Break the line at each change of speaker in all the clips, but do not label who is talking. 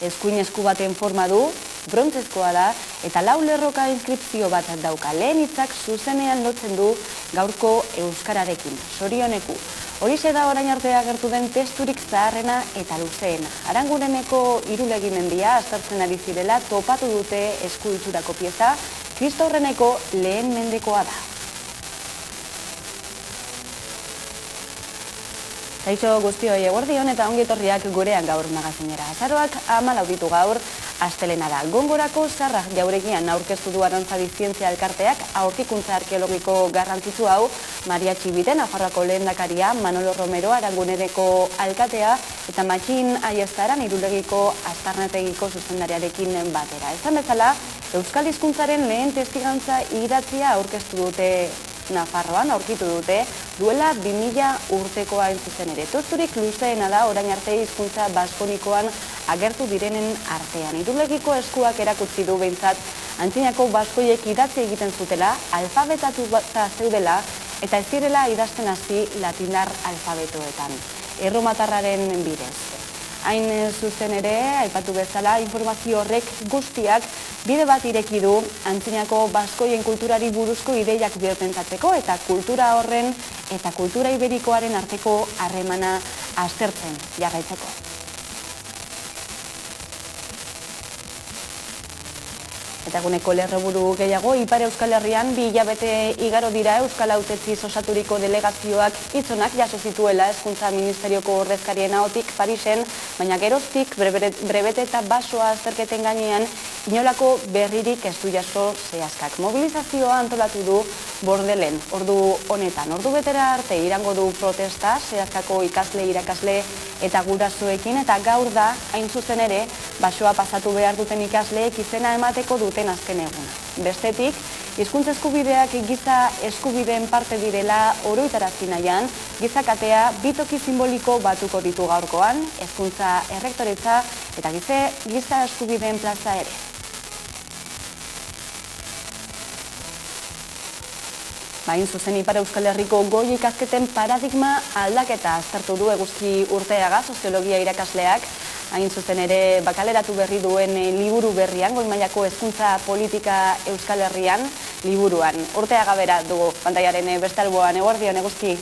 Eskuin esku baten forma du, brontzezkoa da, eta 4 lerroka inskripzio bat dauka. Lehen hitzak zuzenean lotzen du gaurko euskararekin. Sorioneku. Horixe da orain arte agertu den testurik zaharrena eta luzeena. Arangureneko irulegimendia aztertzen ari zirela topatu dute eskulturako pieza, Kristaurreneko lehen mendekoa da. Kaixo guztioi eguerdion eta ongi etorriak gurean gaur magazinera. Azaroak 14 ditu gaur, astelena da. Gongorako Zarra jauregian aurkeztu du Arantzadi Zientzia Elkarteak aurkikuntza arkeologiko garrantzitsu hau, Maria Txibite, Nafarroako lehendakaria, Manolo Romero, Arangunereko alkatea, eta Matxin Aiestaran Irulegiko Aztarnategiko zuzendariarekin batera. Esan bezala, Euskal Hizkuntzaren lehen testigantza idatzia aurkeztu dute Nafarroan, aurkitu dute, duela 2000 urtekoa entzuzen ere. Testurik luzeena da orain arte hizkuntza baskonikoan agertu direnen artean. Irulegiko eskuak erakutsi du behintzat antzinako baskoiek idatzi egiten zutela, alfabetatu zeudela, eta ez direla idazten hasi latinar alfabetoetan. Erromatarraren bidez. Hain zuzen ere, aipatu bezala, informazio horrek guztiak bide bat ireki du antzinako baskoien kulturari buruzko ideiak birpentsatzeko eta kultura horren eta kultura iberikoaren arteko harremana aztertzen jarraitzeko. Eta eguneko lerroburu gehiago, Ipar Euskal Herrian 2 hilabete igaro dira Euskal Hautetziz osaturiko delegazioak hitzonak jaso zituela Hezkuntza Ministerioko ordezkarien ahotik Parisen, baina geroztik brebete eta basoa azterketen gainean inolako berririk ez du jaso zehazkak. Mobilizazioa antolatu du Bordelen, ordu honetan. Ordu betera arte irango du protesta zehazkako ikasle, irakasle eta gurasoekin, eta gaur da, hain zuzen ere, basoa pasatu behar duten ikasleek izena emateko duten azken eguna. Bestetik, hizkuntza eskubideak giza eskubideen parte direla oroitarazi nahian, giza katea 2 toki simboliko batuko ditu gaurkoan, hezkuntza errektoretza eta giza eskubideen plaza ere. Hain zuzen Ipar Euskal Herriko goi ikasketen paradigma aldaketa aztertu du Eguzki Urteaga, soziologia irakasleak, hain zuzen ere bakaleratu berri duen liburu berrian, goi mailako hezkuntza politika Euskal Herrian, liburuan. Urteaga bera dugu pantaiaren beste alboan, eguerdion, Eguzki?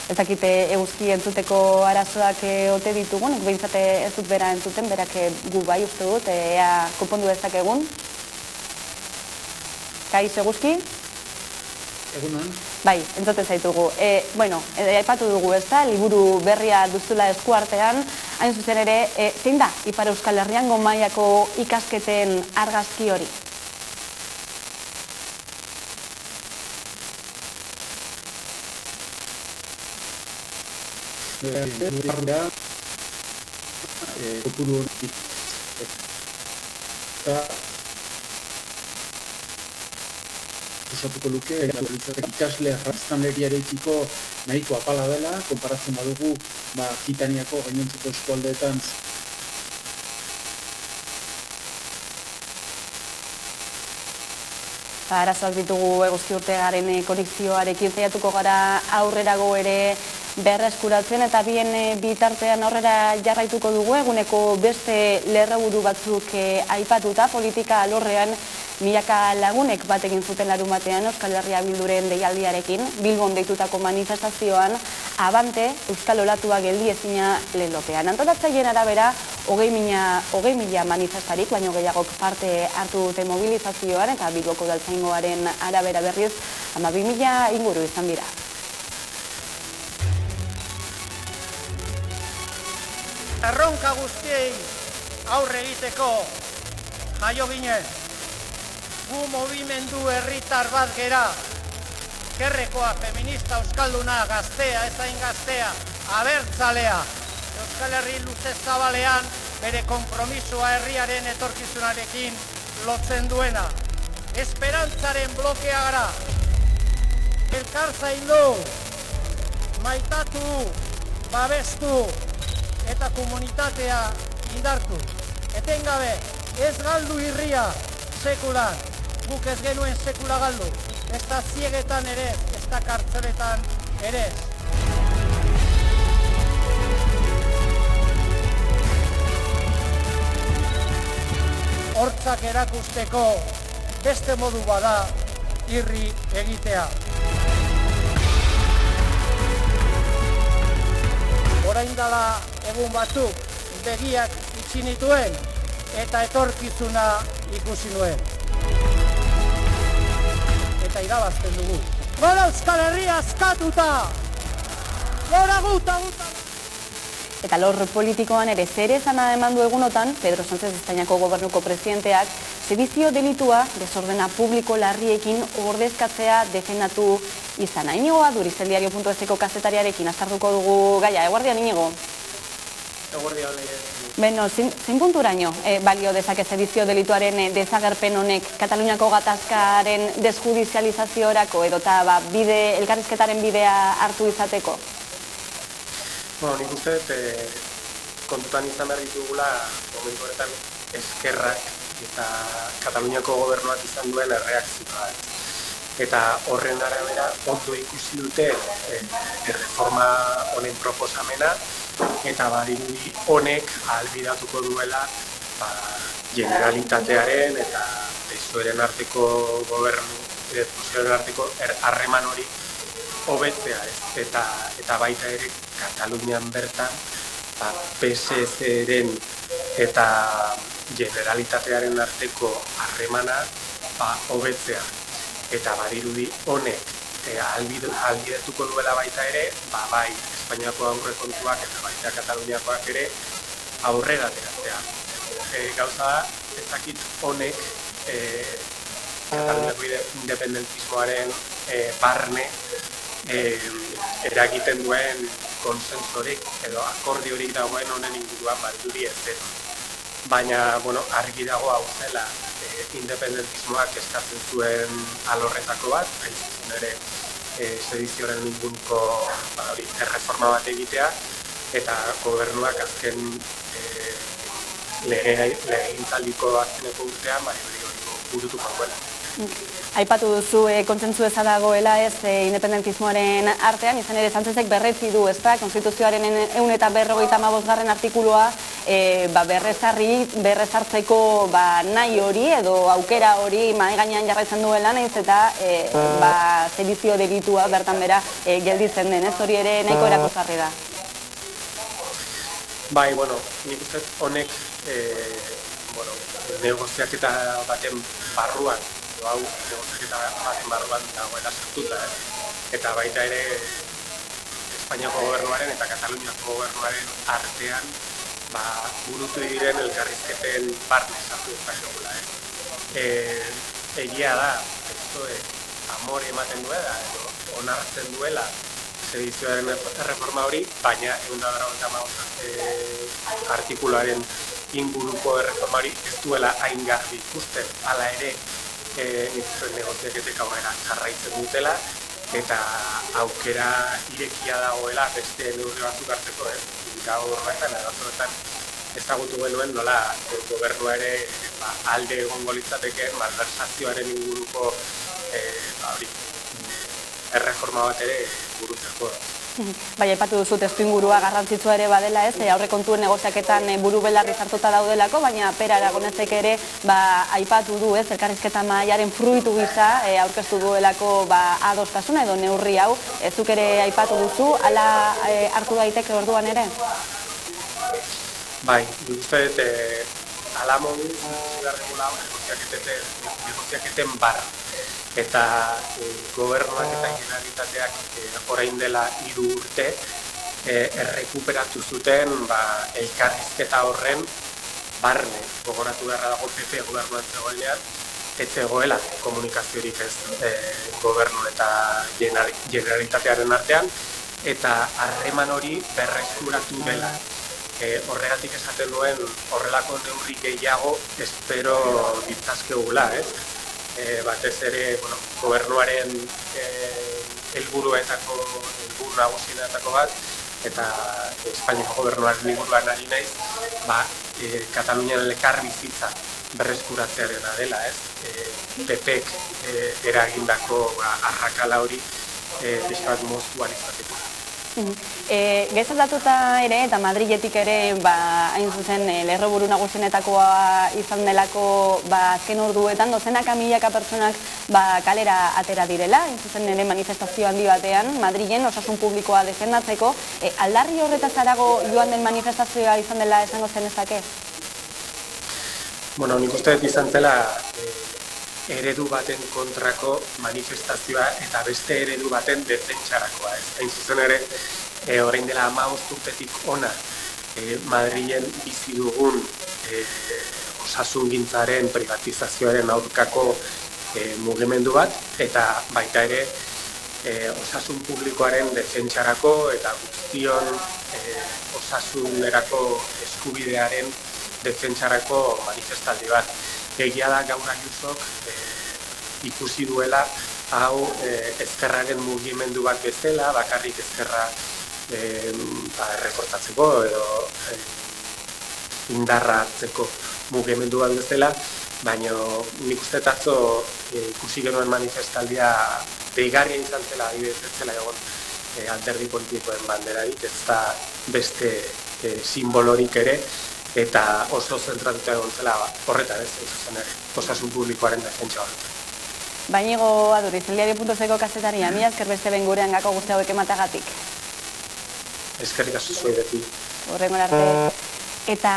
Ez dakite Eguzki entzuteko arazoak ote ditugun, behintzate ez dut bera entzuten, berak gu bai uste dut, ea konpondu dezakegun. Kaixo Eguzki?
Egunon.
Bai, entzuten zaitugu. Aipatu dugu ez da, liburu berria duzula eskuartean, hain zuzen ere, zein da Ipar Euskal Herrian goi mailako ikasketen argazki hori?
Kopuru hori eta osatuko luke, ikasle biztanleriarekiko nahiko apala dela, konparatzen badugu Akitaniako gainontzeko eskualdeetan.
Arazoak ditugu Eguzki Urteagaren konexioarekin saiatuko gara aurrerago ere berreskuratzen, eta bien bitartean aurrera jarraituko dugu eguneko beste lerroburu batzuk aipatuta politika alorrean. Milaka lagunek bat egin zuten larunbatean Euskal Herria Bilduren deialdiarekin, Bilbon deitutako manifestazioan, abante Euskal Olatua geldiezina lelopean. Antolatzaileen arabera, 20.000 manifestarik, baino gehiagok parte hartu dute mobilizazioan, eta Bilboko Udaltzaingoaren arabera berriz, 12.000 inguru izan dira.
Erronka guztiei aurre egiteko jaio ginen. Gu movimendu herritar bat gera, kerrekoa, feminista, euskalduna, gaztea, ezain gaztea, abertzalea. Euskal Herri luze zabalean bere konpromisoa herriaren etorkizunarekin lotzen duena. Esperantzaren blokea gara. Elkar zaindu, maitatu, babestu eta komunitatea indartu. Etengabe, ez galdu irria sekulan. Guk ez genuen sekula galdu, ez da ziegetan ere, ez da kartzeletan ere. gauzak erakusteko beste modu bada irri egitea. Orain dela egun batzuk begiak itxi nituen eta etorkizuna ikusi nuen. Eta irabazten dugu. Gora Euskal Herria askatuta! Gora guta!
Eta lor politikoan ere zer esana eman du egunotan, Pedro Sánchez Espainiako gobernuko presidenteak, sedizio delitua desordena publiko larriekin ordezkatzea defendatu izana. Inigoa, durizeldiario.eseko kazetariarekin azartuko dugu gaia. Eguardian, Inigo?
Eguardian,
Beno, zein punturaino balio dezake sedizio delituaren desagerpen honek Kataluniako gatazkaren desjudizializaziorako edota elkarrizketaren bidea hartu izateko?
Nik uste kontutan izan behar ditugula momentu horretan eskerrak eta Kataluniako gobernuak izan duen erreakzioa. Eta horren arabera ondo ikusi dute erreforma honen proposamena eta badirudi honek ahalbidatuko duela generalitatearen eta PSOEren arteko PSOEren arteko harreman hori hobetzea, eta baita ere Katalunian bertan PSC-ren eta generalitatearen arteko harremana hobetzea. Eta badirudi honek ahalbidetuko duela baita ere, bai Espainiako aurrekontuak eta baita Kataluniakoak ere aurrera ateratzea. Gauza da, ez dakit honek Kataluniako independentismoaren barne eragiten duen konsensorik edo akordiorik dagoen honen inguruan badirudi ez dut. Baina, argi dago hau zela independentismoak eskatzen zuen alorretako bat, hain zuzen ere sedizioaren inguruko erreforma bat egitea, eta gobernuak azken legegintzaldiko azkeneko urtean hori burutuko duela.
Aipatu duzu kontsentsu eza dagoela independentismoaren artean, izan ere Sánchezek berretsi du, ezta, Konstituzioaren 155. artikulua berrezartzeko nahi hori edo aukera hori mahai gainean jarraitzen duela, nahiz eta sedizio delitua bertan bera gelditzen den, ez hori ere nahiko erakusgarri da.
Bai, nik uste honek negoziaketa baten barruan, hau negoziaketa baten barruan dagoela sartuta, eta baita ere Espainiako gobernuaren eta Kataluniako gobernuaren artean burutu diren elkarrizketen barne sartu dezakegula. Egia da, amore ematen duela, onartzen duela sedizioaren erreforma hori, baina 195 artikuluaren inguruko erreforma hori ez duela hain garbi ikusten, hala ere negoziaketek aurrera jarraitzen dutela, eta aukera irekia dagoela beste neurri batzuk hartzeko, gaur horretan ezagutu genuen nola gobernua ere alde egongo litzatekeen malversazioaren inguruko erreforma bat ere burutzeko.
Bai, aipatu duzu testuingurua garrantzitsua ere badela, aurrekontuen negoziaketan buru belarri sartuta daudelako, baina Pere Aragonesek ere aipatu du, elkarrizketa mahaiaren fruitu gisa aurkeztu duelako adostasuna edo neurri hau, zuk ere aipatu duzu, hala hartu daiteke orduan ere?
Bai, uste dut hala modu zigarregula negoziaketen barra. Eta gobernuak eta generalitateak orain dela 3 urte errekuperatu zuten elkarrizketa horren barne. Gogoratu beharra dago PP gobernuan zegoenean, ez zegoela komunikaziorik ez gobernu eta generalitatearen artean, eta harreman hori berreskuratu dela. Horregatik esaten duen horrelako neurri gehiago espero ditzazkegula, batez ere gobernuaren helburu nagusienetako bat, eta Espainiako gobernuaren inguruan ari naiz, Katalunian elkarbizitza berreskuratzearena dela, PPk eragindako arrakala hori pixka bat moztuan izateko.
Gezaldatuta ere eta Madriletik ere hain zuzen lerroburu nagusienetakoa izan delako azken orduetan dozenaka milaka pertsonak kalera atera direla, hain zuzen ere manifestazio handi batean Madrilen osasun publikoa defendatzeko. Aldarri horretaz harago joan den manifestazioa izan dela esango zenezake?
Bueno, nik uste dut izan zela eredu baten kontrako manifestazioa eta beste eredu baten defentsarakoa. Hain zuzen ere, orain dela 15 urtetik ona Madrilen bizi dugun osasungintzaren privatizazioaren aurkako mugimendu bat, eta baita ere osasun publikoaren defentsarako eta guztion osasunerako eskubidearen defentsarako manifestaldi bat. Egia da gaur Ayusok ikusi duela hau ezkerraren mugimendu bat bezala, bakarrik ezkerra errekortatzeko edo indarra hartzeko mugimendu bat bezala, baina nik uste atzo ikusi genuen manifestaldia deigarria izan zela, adibidez ez zela egon alderdi politikoen banderarik, ez da beste simbolorik ere, eta oso zentratuta egon zela horretan ez zuzen ere, osasun publikoaren defentsa horretan.
Bainigo Aduriz, eldiario.zeko kazetaria, mila esker beste ben gurean gako guzti hauek ematagatik.
Eskerrik asko zuei beti.
Horrengo arte. Eta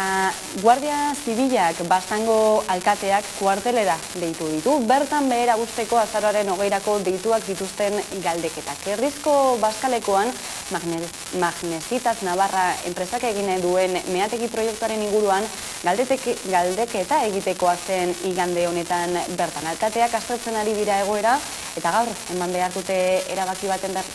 Guardia Zibilak Bastango alkateak kuartelera deitu ditu. Bertan behera guzteko azaroaren 20erako deituak dituzten galdeketak. Herrizko Baskalekoan Magnesitas Navarra enpresak egin duen meategi proiektuaren inguruan galdeketa egitekoa zen igande honetan bertan. Alkateak aztertzen ari dira egoera eta gaur eman behar dute erabaki baten berri.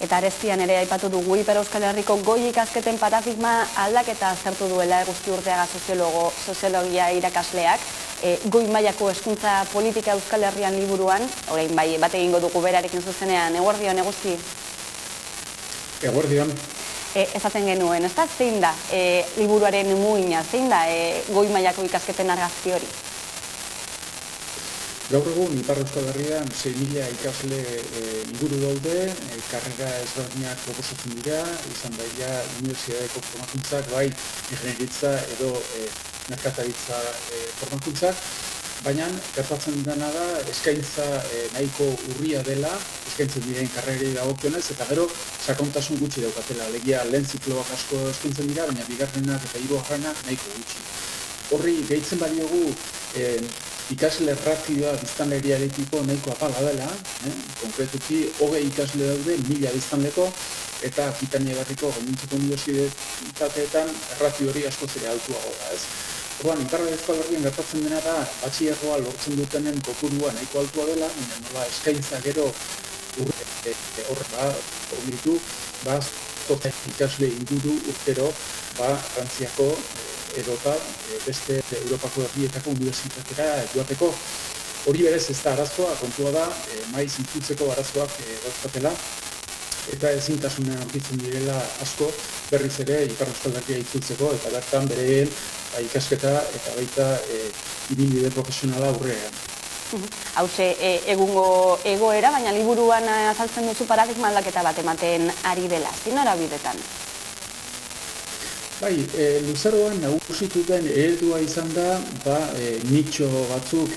Eta arestian ere aipatu dugu Ipar Euskal Herriko goi ikasketen paradigma aldaketa aztertu duela Eguzki Urteaga soziologia irakasleak. Goi mailako hezkuntza politika Euskal Herrian liburuan, orain bai bat egingo dugu berarekin zuzenean, eguerdion Eguzki?
Eguerdion.
Esaten genuen, ez da zein da liburuaren muina, zein da goi mailako ikasketen argazki hori?
Gaur egun, Ipar Euskal Herrian 6.000 ikasle inguru daude, karrera ezberdinak proposatzen dira, izan daia unibertsitateko formakuntzak, bai ingeniaritza edo merkataritza formakuntzak, baina gertatzen dena da eskaintza nahiko urria dela, eskaintzen diren karrerei dagokionez, eta gero sakontasun gutxi daukatela. Alegia lehen zikloak asko eskaintzen dira, baina bigarrenak eta hirugarrenak nahiko gutxi. Horri gehitzen badiogu ikasle ratioa biztanleriarekiko nahiko apala dela, konkretuki 20 ikasle daude 1000 biztanleko, eta Akitania Berriko gainontzeko unibertsitateetan ratio hori askoz ere altuago da, ez? Orduan, Ipar Euskal Herrian gertatzen dena da, batxilergoa lortzen dutenen kopurua nahiko altua dela, nola eskaintza gero horretu, ikasle inguru urtero, Frantziako edota beste Europako herrietako unibertsitatera joateko. Hori berez ez da arazoa, kontua da, maiz itzultzeko arazoak dauzkatela, eta ezintasuna aurkitzen direla asko berriz ere Ipar Euskal Herria itzultzeko, eta bertan bereen ikasketa eta baita ibilbide profesionala aurrean.
Hauxe, egungo egoera, baina liburuan azaltzen duzu paradigma aldaketa bat ematen ari dela, zinora bidetan?
Bai, luzaroan nagusituten eredua izan da, nitxo batzuk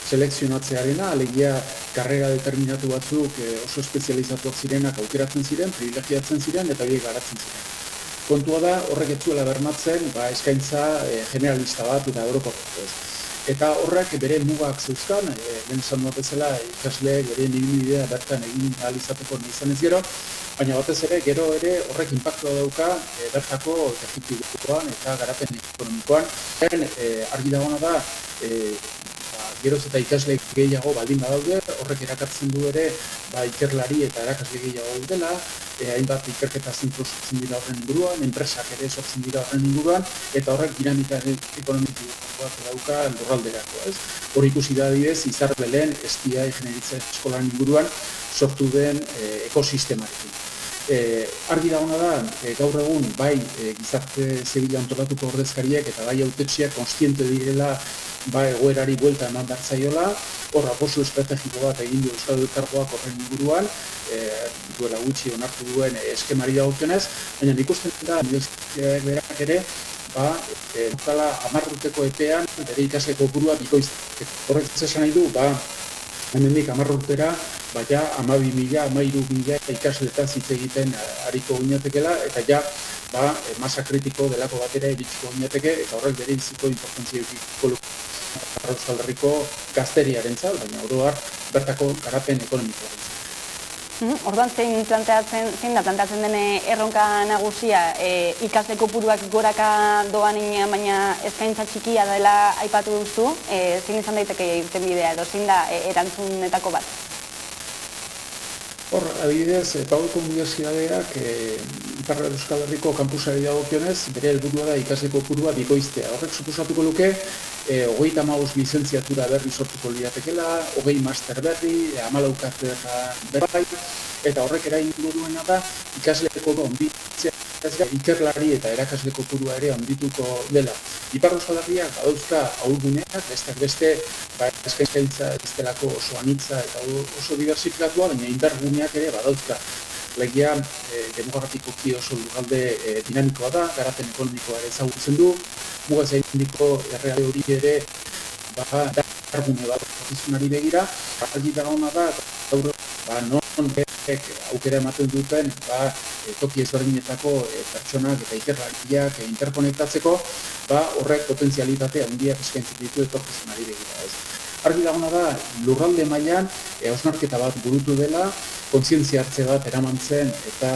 selekzionatzearena, alegia karrera determinatu batzuk oso espezializatuak zirenak aukeratzen ziren, privilegiatzen ziren eta biek garatzen ziren. Kontua da horrek ez zuela bermatzen eskaintza generalista bat eta orokorra. Eta horrek bere mugak zeuzkan, lehen esan dut bezala ikasleek bere ibilbidea bertan egin ahal izateko nahi izanez gero, baina batez ere gero ere horrek inpaktua dauka bertako efektiboan eta garapen ekonomikoan. Argi dagoena da, geroz eta ikasle gehiago baldin badaude, horrek erakartzen du ere ikerlari eta erakasle gehiago daudela, hainbat ikerketa zentro sortzen dira horren inguruan, enpresak ere sortzen dira horren inguruan, eta horrek dinamika ekonomikoa dauka lurralderako. Hor ikusi da adibidez, Izarbelen Estia Ingenieritza Eskolan inguruan sortu den ekosistemarekin. Argi dagoena da, gaur egun bai gizarte zibila antolatuko ordezkariek eta bai hautetsiak kontziente direla egoerari buelta eman behar zaiola, hor apostu estrategiko bat egin du Euskal Elkargoak horren inguruan, duela gutxi onartu duen eskemari dagokionez, baina ikusten da unibertsitateak berak ere, daukala 10 urteko epean bere ikasle kopurua bikoizteko. Horrek esan nahi du, hemendik 10 urtera, 12.000, 13.000 ikasletaz hitz egiten ariko ginatekela, eta ja, masa kritiko delako batera iritsiko ginateke, eta horrek bere biziko importantzia edukiko Euskal Herriko gazteriarentzat, baina oro har bertako garapen ekonomikoarentzat.
Orduan zein da planteatzen den erronka nagusia, ikasle kopuruak goraka doanean, baina eskaintza txikia dela aipatu duzu, zein izan daiteke irtenbidea edo zein da erantzunetako bat?
Hor, adibidez, Paueko Unibertsitateak Ipar Euskal Herriko kampusari dagokionez, bere helburua da ikasle kopurua bikoiztea. Horrek suposatuko luke, 35 lizentziatura berri sortuko liratekela, 20 master berri, 14 katedra berri, eta horrek eragingo duena da ikasleko onditzea, ikerlari eta erakasle kopurua ere ondituko dela. Ipar Euskal Herriak badauzka ahulguneak, besteak beste eskaintza ez delako oso anitza eta oso diversifikatua, baina indarguneak ere badauzka. Legia demografikoki oso lurralde dinamikoa da, garapen ekonomikoa ere ezagutzen du, mugaz egindiko erreale hori ere dargune bat profesionari begira, argi dagoena da, non aukera ematen duten toki ezberdinetako pertsonak eta ikerlariak interkonektatzeko, horrek potentzialitate handiak eskaintzen ditu etorkizunari begira. Argi dagoena da, lurralde mailan hausnarketa bat burutu dela, kontzientzia hartze bat eraman zen eta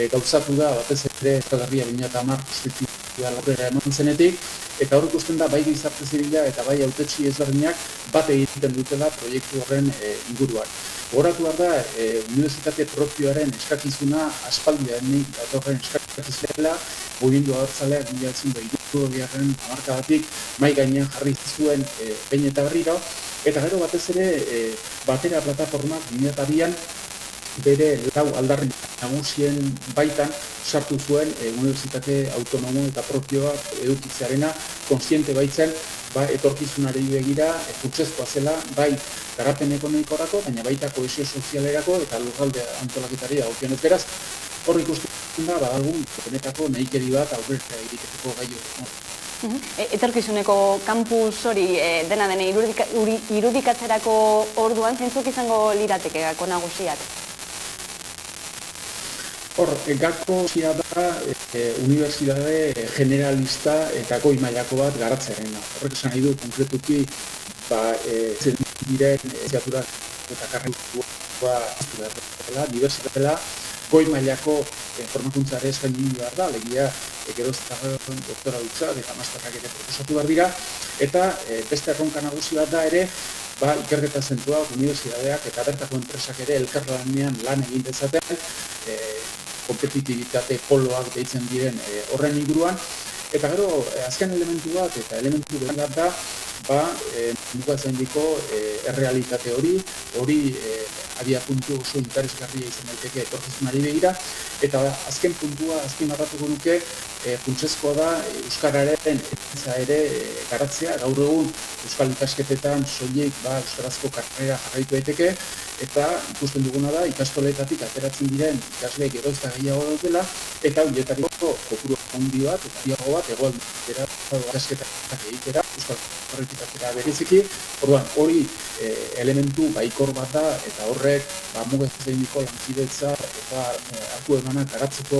gauzatu da batez ere Euskal Herria 2010 konstituzioa aurrera eman zenetik, eta hor ikusten da bai gizarte zibila eta bai hautetsi ezberdinak bat egiten dutela proiektu horren inguruan. Gogoratu behar da, unibertsitate propioaren eskakizuna aspaldianik datorren eskakizunela, mugimendu abertzaleak 1960 hamarkadatik mahai gainean jarri zuen behin eta berriro, eta gero batez ere Batera plataformak 2002an bere 4 aldarri nagusien baitan sartu zuen unibertsitate autonomo eta propioa edukitzearena kontziente baitzen etorkizunari begira funtsezkoa zela bai garapen ekonomikorako, baina baita kohesio sozialerako eta lurralde antolaketari dagokionez. Beraz, hor ikusten da badagun benetako nahikeri bat aurrera egiteko gai hori.
Etorkizuneko kampus hori dena dene irudikatzerako orduan zeintzuk izango lirateke gako nagusiak?
Hor, gako zia da unibertsitate generalista eta goi mailako bat garatzearena. Horrek esan nahi du, konkretuki, zen diren ziaturak eta karrikoa diversitatela, goi mailako formakuntzare eskaini behar da, alegia geroz eta doktora dutzak eta masterrak ere proposatu behar dira, eta beste erronka nagusi bat da ere, ikerketa zentroak, unibertsitateak eta bertako enpresak ere elkarlanean lan egin dezaten, kompetitibitate poloak deitzen diren horren inguruan, eta gero azken elementu bat eta elementu bat da mugatzen diko errealitate hori abiapuntu oso interesgarria izan daiteke etorkizunari begira, eta azken puntua azpimarratuko nuke funtsezkoa da euskararen ekintza ere garatzea. Gaur egun euskal ikasketetan soilik euskarazko karrera jarraitu daiteke, eta ikusten duguna da ikastoletatik ateratzen diren ikasle geroz eta gehiago daudela, eta horietariko kopuru handi bat eta gehiago bat egoaldera ikasketak egitera euskal errepitatera bereziki. Orduan, hori elementu baikor bat da, eta horrek mugatzeiniko lankidetza eta hartu emanak garatzeko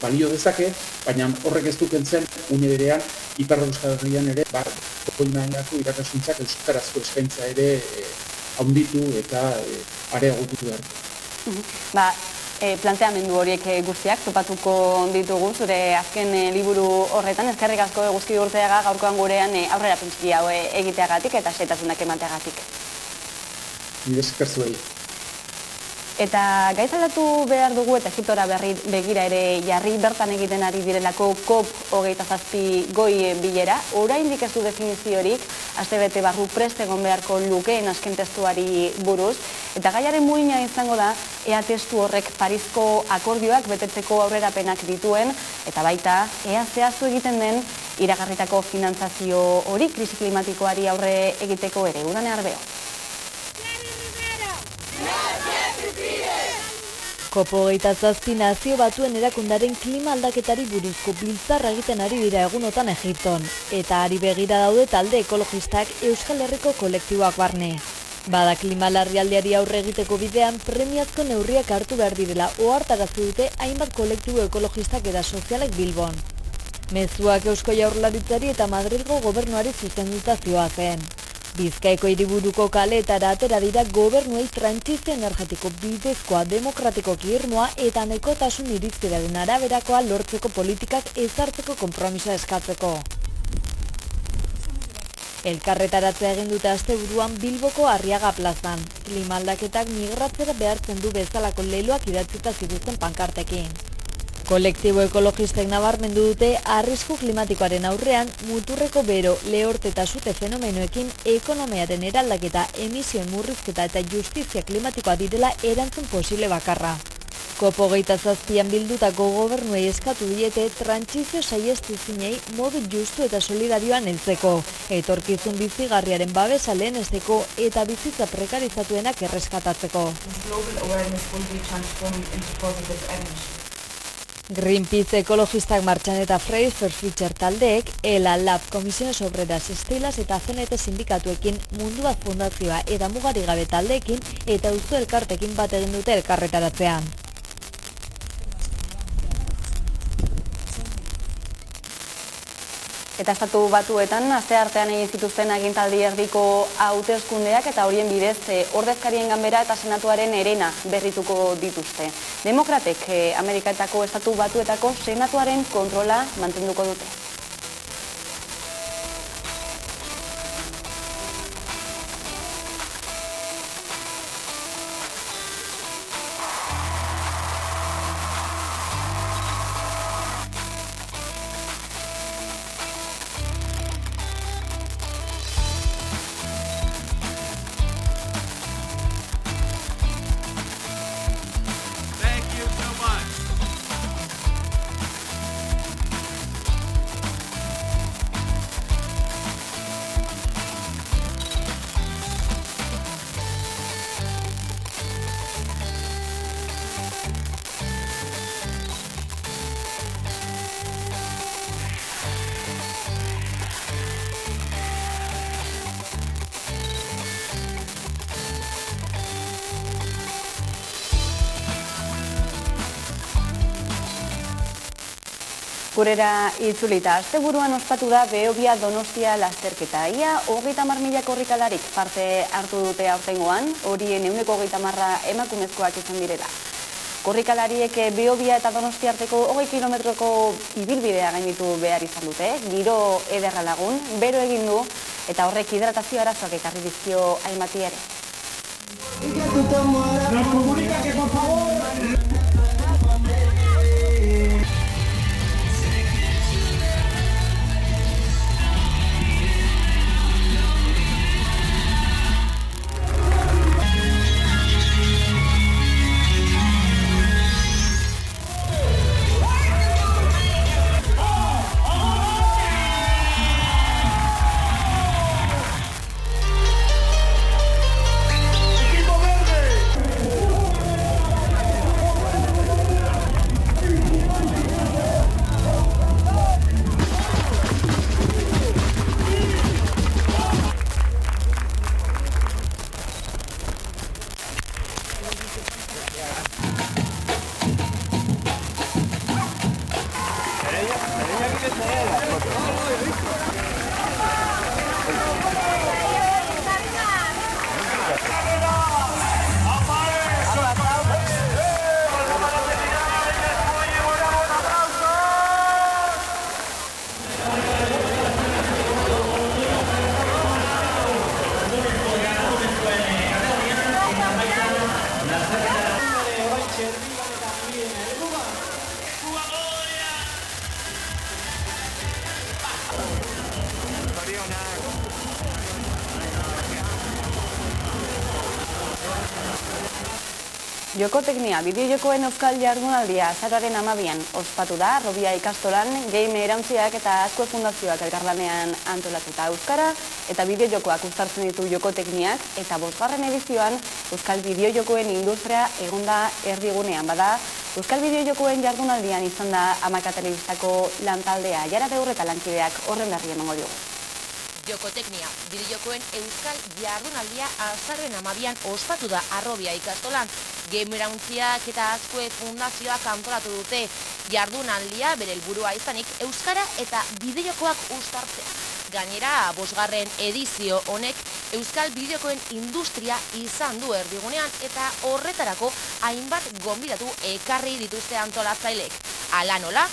balio dezake, baina horrek ez du kentzen une berean Ipar Euskal Herrian ere goi mailako irakaskuntzak euskarazko eskaintza ere handitu eta areagotu behar.
Planteamendu horiek guztiak topatuko ditugu zure azken liburu horretan. Eskerrik asko Eguzki Urteaga gaurkoan gurean aurrera pentsiki hau egiteagatik eta xehetasunak emateagatik.
Nire esker zuei.
Eta gaiz aldatu behar dugu eta Egiptora begira ere jarri bertan egiten ari direlako COP27 goi bilera. Oraindik ez du definiziorik, astebete barru prest egon beharko lukeen azken testuari buruz. Eta gaiaren muina izango da, ea testu horrek Parisko akordioak betetzeko aurrerapenak dituen, eta baita, ea zehaztu egiten den iragarritako finantzazio hori krisi klimatikoari aurre egiteko ere. Udane Arbeo.
COP27 Nazio Batuen Erakundaren klima aldaketari buruzko biltzarra egiten ari dira egunotan Egipton, eta ari begira daude talde ekologistak Euskal Herriko kolektiboak barne. Bada klima larrialdiari aurre egiteko bidean premiazko neurriak hartu behar direla ohartarazi dute hainbat kolektibo ekologistak eta sozialek Bilbon. Mezuak Eusko Jaurlaritzari eta Madrilgo gobernuari zuzenduta zihoazen. Bizkaiko hiriburuko kaleetara atera dira gobernuei trantsizio energetiko bidezkoa demokratikoki irmoa eta nekotasun irizpidearen araberakoa lortzeko politikak ezartzeko konpromisoa eskatzeko. Elkarretaratzea egin dute asteburuan Bilboko Arriaga plazan. Klima aldaketak migratzera behartzen du bezalako leloak idatzita zituzten pankartekin. Kolektibo ekologistek nabarmendu dute arrisku klimatikoaren aurrean muturreko bero, lehorte eta sute fenomenoekin ekonomiaren eraldaketa, emisioen murrizketa eta justizia klimatikoa direla erantzun posible bakarra. COP27an bildutako gobernuei eskatu diete trantsizio saihestezinei modu justu eta solidarioan heltzeko, etorkizun bizigarriaren babesa lehenesteko eta bizitza prekarizatuenak erreskatatzeko. Greenpeace ekologistak martxan eta Fridays for Future taldeek, ELA Lab, Comisiones Obreras, Estilas eta CNT sindikatuekin, Mundu Bat Fundazioa eta Mugarik Gabe taldeekin eta Auzo elkartekin bat egin dute elkarretaratzean.
Eta Estatu Batuetan asteartean egin zituzten agintaldi erdiko hauteskundeak eta horien bidez ordezkarien ganbera eta senatuaren herena berrituko dituzte. Demokratek Ameriketako Estatu Batuetako senatuaren kontrola mantenduko dute. Gurera itzulita, asteburuan ospatu da Behobia Donostia lasterketa. Ia 30.000 korrikalarik parte hartu dute aurtengoan, horien 30% emakumezkoak izan direla. Korrikalariek Behobia eta Donostia arteko 20 kilometroko ibilbidea gainditu behar izan dute, giro ederra lagun, bero egin du eta horrek hidratazio arazoak ekarri dizkio hainbati ere. Jokoteknia bideojokoen euskal jardunaldia azaroaren 12an ospatu da, Arrobia ikastolan, Game Erauntziak eta Azkue Fundazioak elkarlanean antolatuta euskara eta bideojokoak uztartzen ditu jokotekniak eta 5. edizioan euskal bideojokoen industria egonda erdigunean bada. Euskal bideojokoen jardunaldian izan da Amaka Telebistako lantaldea, Jara Deurre eta lankideak horren berri emango diogu.
Jokoteknia, bideojokoen euskal jardunaldia azaroaren 12an ospatu da Arrobia ikastolan. Game Erauntziak eta Azkue Fundazioak antolatu dute jardunaldia bere helburua izanik euskara eta bideojokoak uztartzea. Gainera, 5. edizio honek euskal bideojokoen industria izan du erdigunean eta horretarako hainbat gonbidatu ekarri dituzte antolatzaileek. Hala nola,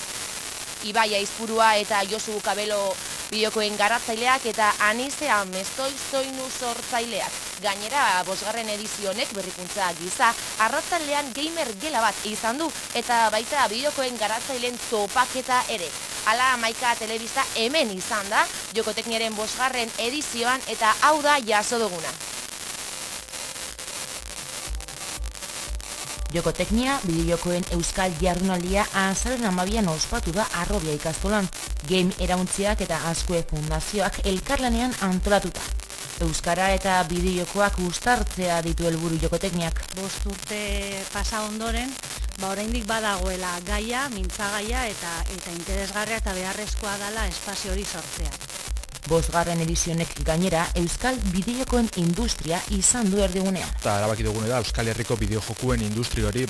Ibai Aizpurua eta Josu Kabelo bideojokoen garatzaileak eta Anisea Mestoi Zoinu sortzaileak. Gainera, 5. edizionek berrikuntza gisa, arratzaldean gamer gela bat izan du eta baita bideojokoen garatzaileen topaketa ere. Hala, Amaka Telebista hemen izan da, jokotekniaren 5. edizioan eta hau da jaso duguna. Jokoteknia, bideojokoen euskal jardunaldia azaroaren 12an ospatu da Arrobia ikastolan, Game Erauntziak eta Azkue Fundazioak elkarlanean antolatuta. Euskara eta bideojokoak uztartzea ditu helburu jokotekniak.
5 urte pasa ondoren, oraindik badagoela gaia, mintzagaia eta interesgarria eta beharrezkoa dela espazio hori sortzea.
5. edizionek gainera euskal bideojokoen industria izan du erdigunean.
Eta erabaki dugune da Euskal Herriko bideojokuen industri hori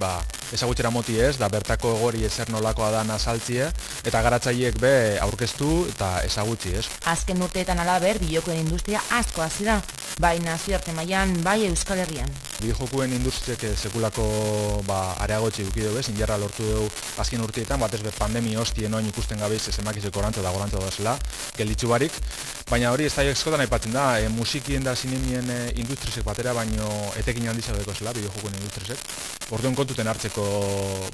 ezagutxera moti ez, da bertako egori ezer nolakoa da nazaltzie, eta garatzaileek be aurkeztu eta ezagutzi ez.
Azken urteetan alaber bideojokoen industria asko hasi da, bai nazioarte mailan, bai Euskal Herrian.
Bideojokuen industriek sekulako areagotxe duki dugu ez, injarra lortu dugu azken urteetan, batez be pandemia hostien oin ikusten gabiz emakizeko gorantza da gorantza dozela, gelitzu barik. Baina hori ez da eskotan aipatzen da, musikien da zinemien industrisek batera, baino etekin handizak deko zela, bideojokoen industrisek. Orduan kontuten hartzeko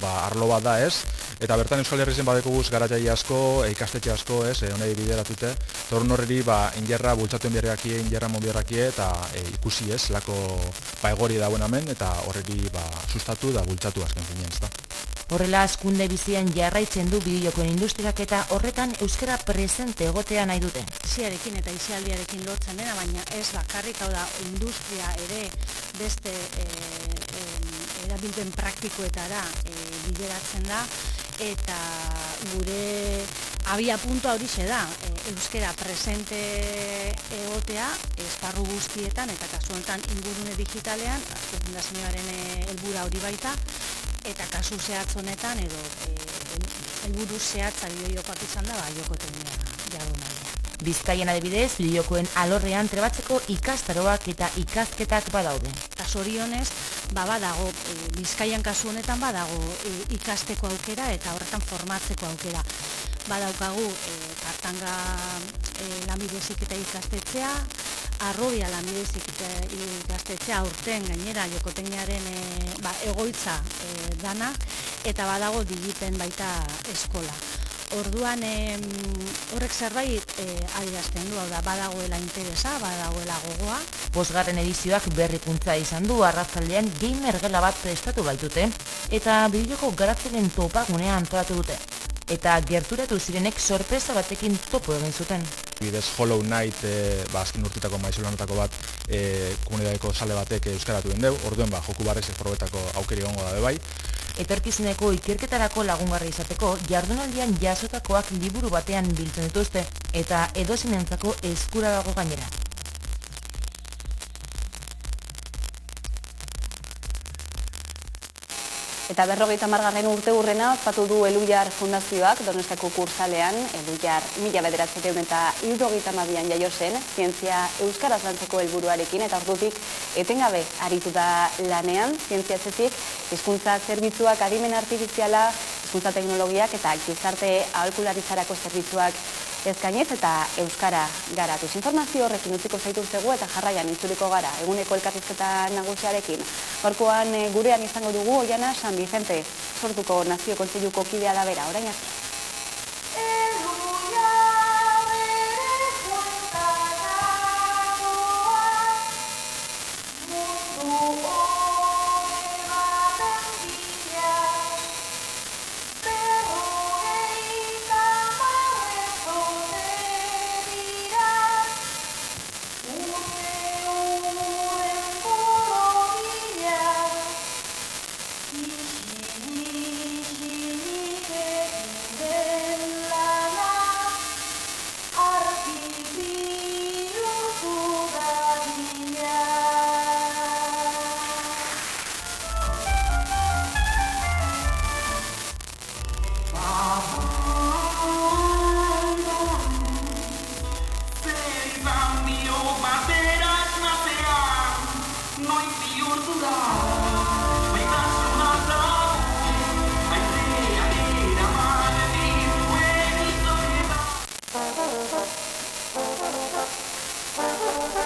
arlo bat da ez, eta bertan Euskal Herrizen badeko guz garatzaile asko, ikastetxe asko ez, honei bideratute, torun horreri ingerra bultzatuen biherrakie, ingerra monbiherrakie, eta ikusi ez, lako egori dauen hemen, eta horreri sustatu da bultzatu azken finean, ez da.
Horrela askunde bizian jarraitzen du bideojokoen industriak eta horretan euskara presente egotea nahi dute.
Isiarekin eta isialdiarekin lotzen dena, baina ez bakarrik, hau da, industria ere beste erabilpen praktikoetara bideratzen da, eta gure abia puntua horixe da, euskara presente egotea esparru guztietan eta kasu honetan ingurune digitalean, Azkue Fundazioaren helburua hori baita, eta kasu zehatz honetan edo helburu zehatza bideojokoak izan da jokoteknia jardunaldia.
Bizkaian adibidez, bideojokoen alorrean trebatzeko ikastaroak eta ikasketak badaude.
Eta zorionez, badago, Bizkaian kasu honetan badago ikasteko aukera eta horretan formatzeko aukera. Badaukagu Kartanga lanbide heziketa ikastetxea, Arrobia lanbide heziketa ikastetxea aurten gainera jokotekniaren egoitza dana, eta badago Digiten baita eskola. Orduan horrek zerbait adierazten du, da badagoela interesa, badagoela gogoa.
5. edizioak berrikuntza izan du, arratzaldean gamer gela bat prestatu baitute, eta bideojoko garatzaileen topagunea antolatu dute. Eta gerturatu zirenek sorpresa batekin topo egin zuten.
Bidez Hollow Knight, azken urtitako maizulanetako bat komunidadeko sale batek euskaratu den deu, orduen joku barrezek probetako aukeri egongo da bai.
Etorkizuneko ikerketarako lagungarri izateko, jardunaldian jasotakoak liburu batean biltzen dituzte, eta edozinentzako eskura dago gainera.
Eta 50. urteurrena ospatu du Elujar Fundazioak Donostiako kursalean, Elujar 1972an jaio zen, zientzia euskaraz lantzeko helburuarekin eta ordutik etengabe aritu da lanean, zientzia zezik, hizkuntza zerbitzuak, adimen artifiziala, hizkuntza teknologiak eta gizarte aholkularitzarako zerbitzuak eskainez eta euskara garatuz. Informazio horrekin utziko zaituztegu eta jarraian itzuliko gara eguneko elkarrizketa nagusiarekin. Gaurkoan gurean izango dugu Oiana San Vicente, Sortuko Nazio Kontseiluko kidea da bera, orain arte.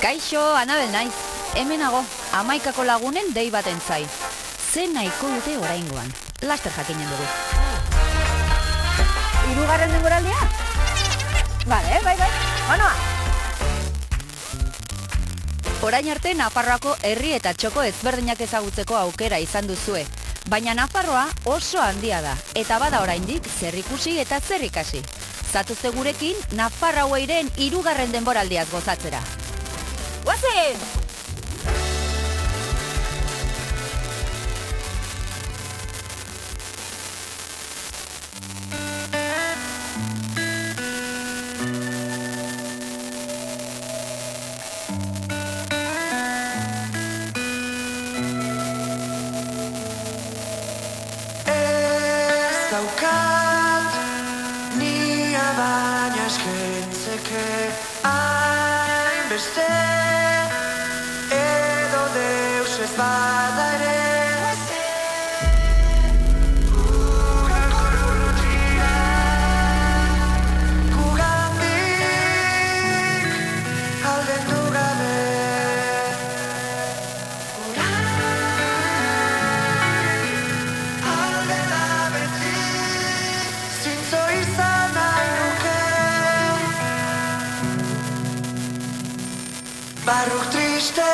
Kaixo, Anabel naiz. Hemenago, 11 lagunen dei bat entzai. Ze nahiko dute oraingoan. Laster jakinen dugu.
3. denboraldia? Bale, bai. Banoa!
Orain arte Nafarroako herri eta txoko ezberdinak ezagutzeko aukera izan duzue. Baina Nafarroa oso handia da, eta bada oraindik zer ikusi eta zer ikasi. Zatuzte gurekin Nafarroairen 3. denboraldiaz gozatzera.
Guazen!
Daukat nia baina eskentzeke hainbeste edo deus ez bada ere gugandik aldendu gabe barruk triste,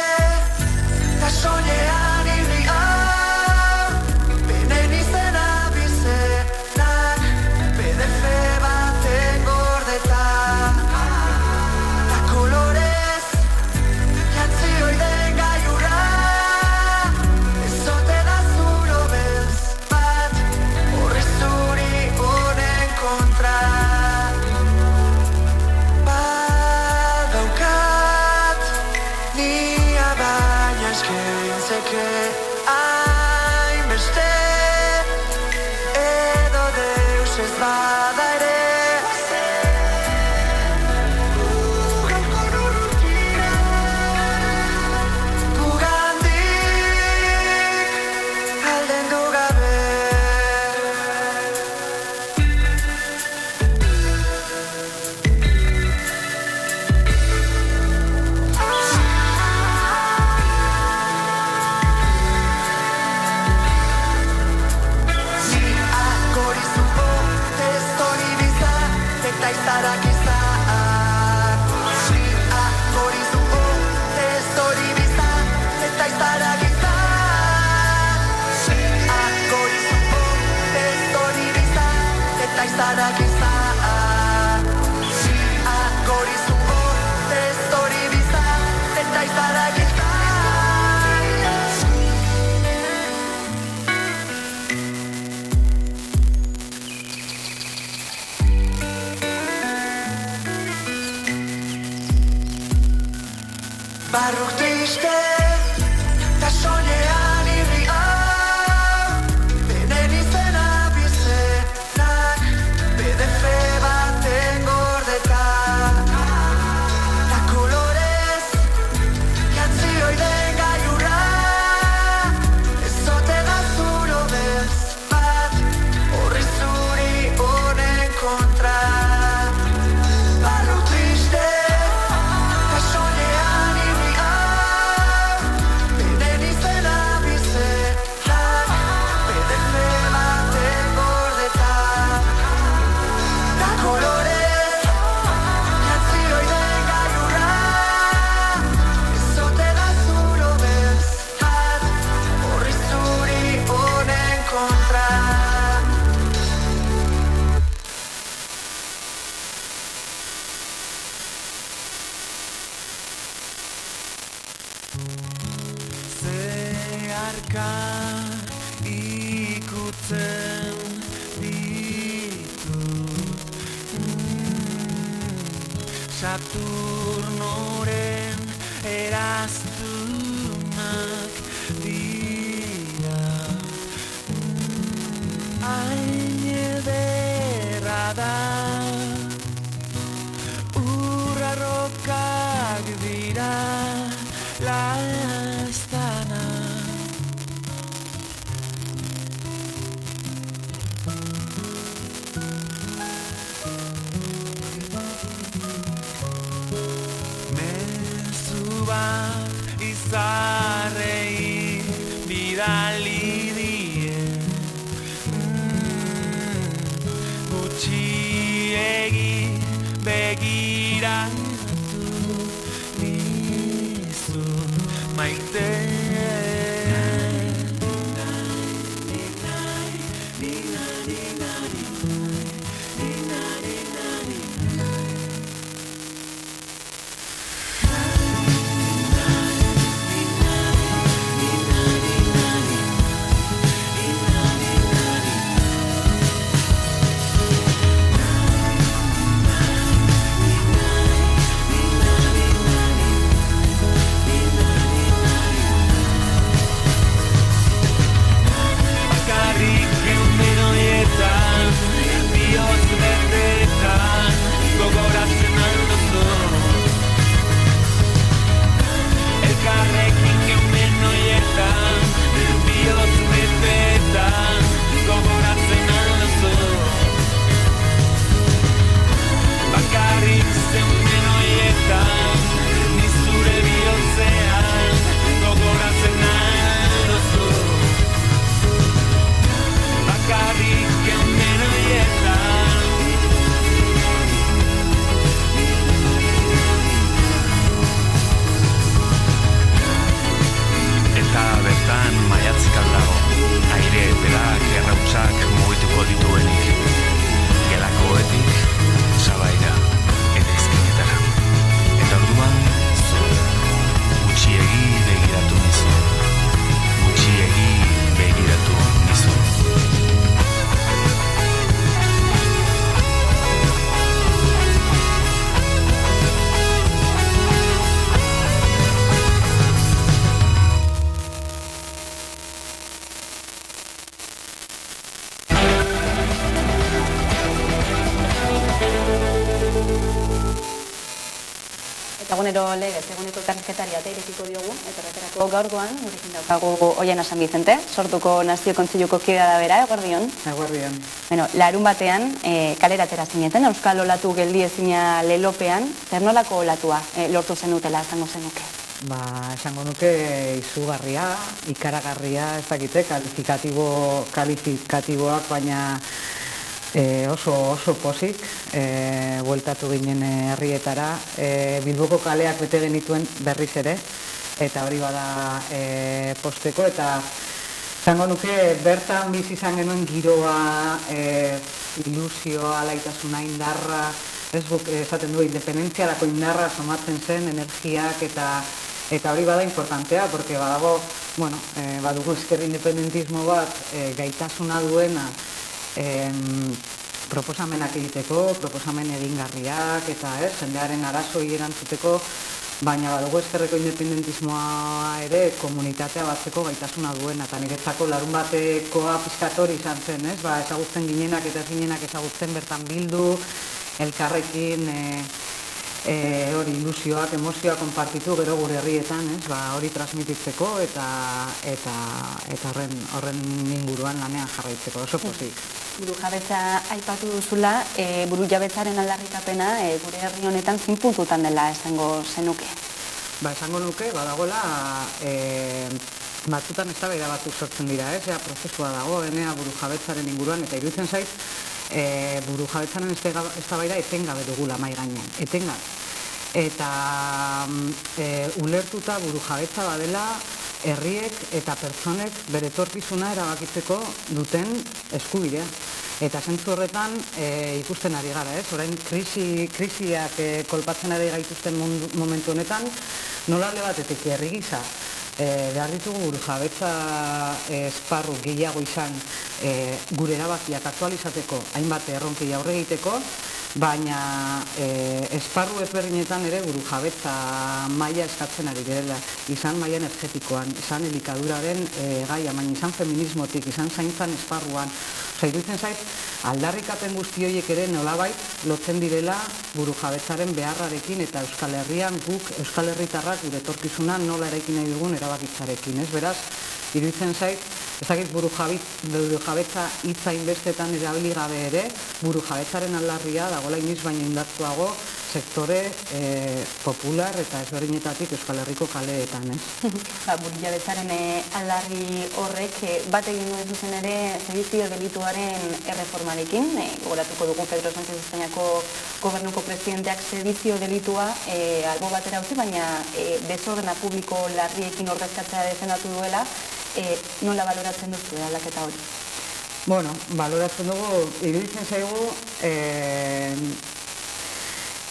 eta soinean irria benen izena bizenak PDF baten gordeta eta kolorez jantzi oiden gaiura ezote da zuro beltz bat horri zuri honen kontra eskentzeke hainbeste edo deus ez bada ere gugandik aldendu gabe barruk triste, eta soinean irria benen izena bizenak PDF baten gordeta eta kolorez jantzi oiden gaiura ezote da zuro beltz bat horri zuri honen kontra barruk triste zeharka ikutzen ditut Saturnoren eraztunak dira hain ederra da urrarrokak dira laztana mezu bat izarrei bidali die gutxiegi begiratu nizu maite.
Egunero legez, eguneko elkarrizketaria eta irekiko diogu, eta horretarako gaurkoan, gurekin daukagu Oiana San Vicente, sortuko Nazio Kontseiluko kidea da bera, eguerdion.
Eguerdion.
Bueno, larun batean, kalera atera zineten, Euskal Olatu geldiezina lelopean, zer nolako olatua lortu zenutela esango zenuke?
Esango nuke izugarria, ikaragarria, ez dakite, kalifikatiboak, baina oso pozik, bueltatu ginen herrietara, Bilboko kaleak bete genituen berriz ere, eta hori bada posteko, eta zango nuke bertan bizi izan genuen giroa, ilusioa, alaitasuna, indarra, ez guk esaten du, independenziarako indarra somatzen zen, energiak, eta hori bada importantea, porque badago, badugu ezker independentismo bat, gaitasuna duena, proposamenak egiteko, proposamen egingarriak eta jendearen arazoei erantzuteko, baina badugu ezkerreko independentismoa ere komunitatea batzeko gaitasuna duena, eta niretzako larun batekoa pizkatori izan zen, ezagutzen ginenak eta ginenak ezagutzen bertan bildu, elkarrekin hori ilusioak, emozioak konpartitu gero gure herrietan, hori transmititzeko eta horren inguruan lanean jarraitzeko, oso pozik.
Burujabetza aipatu duzula, burujabetzaren aldarrikapena gure herri honetan zein puntutan dela esango zenuke?
Esango nuke, badagoela, batzutan eztabaida batzuk sortzen dira, prozesua dago, burujabetzaren inguruan, eta iruditzen zait, burujabetzaren eztabaida etengabe dugula mahai gainean, etengabe. Eta ulertuta burujabetza badela herriek eta pertsonek bere etorkizuna erabakitzeko duten eskubidea. Eta zentzu horretan ikusten ari gara, orain krisiak kolpatzen ari gaituzten momentu honetan, nola alde batetik herri gisa behar ditugu burujabetza esparru gehiago izan gure erabakiak aktualizateko hainbat erronkei aurre egiteko, baina esparru ezberdinetan ere burujabetza maila eskatzen ari direla, izan maila energetikoan, izan elikaduraren gaia, baina izan feminismotik, izan zaintzan esparruan. Iruditzen zait, aldarrikapen guzti horiek ere nolabait lotzen direla burujabetzaren beharrarekin eta Euskal Herrian guk, Euskal Herritarrak gure etorkizuna nola eraikin nahi dugun erabakitzarekin. Beraz, iruditzen zait, ezagik burujabetza hitza inbestetan erabili gabe ere, burujabetzaren aldarria dagoela inoiz baino indartsuago sektore popular eta ezberdinetatik Euskal Herriko kaleetan, ez?
Burilabetzaren aldarri horrek bat egin duen zuzen ere sedizio delituaren erreformarekin, gogoratuko dugu Pedro Sánchez Espainiako gobernuko presidenteak sedizio delitua albo batera utzi, baina desordena publiko larriekin ordezkatzea defendatu duela, nola baloratzen duzu aldaketa hori?
Bueno, baloratzen dugu, iruditzen zaigu,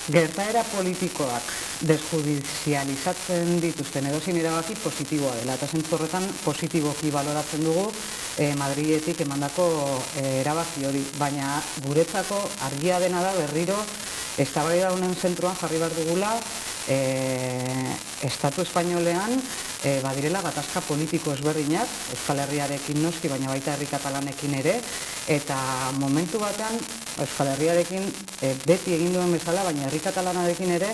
gertaera politikoak desjudizializatzen dituzten edozin erabaki positiboa dela, eta zentzu horretan positiboki baloratzen dugu Madriletik emandako erabaki hori, baina guretzako argia dena da berriro eztabaida honen zentroan jarri behar dugula Estatu Espainolean badirela gatazka politiko ezberdinak, Euskal Herriarekin noski, baina baita herri katalanekin ere, eta momentu batean Euskal Herriarekin beti egin duen bezala, baina herri katalanarekin ere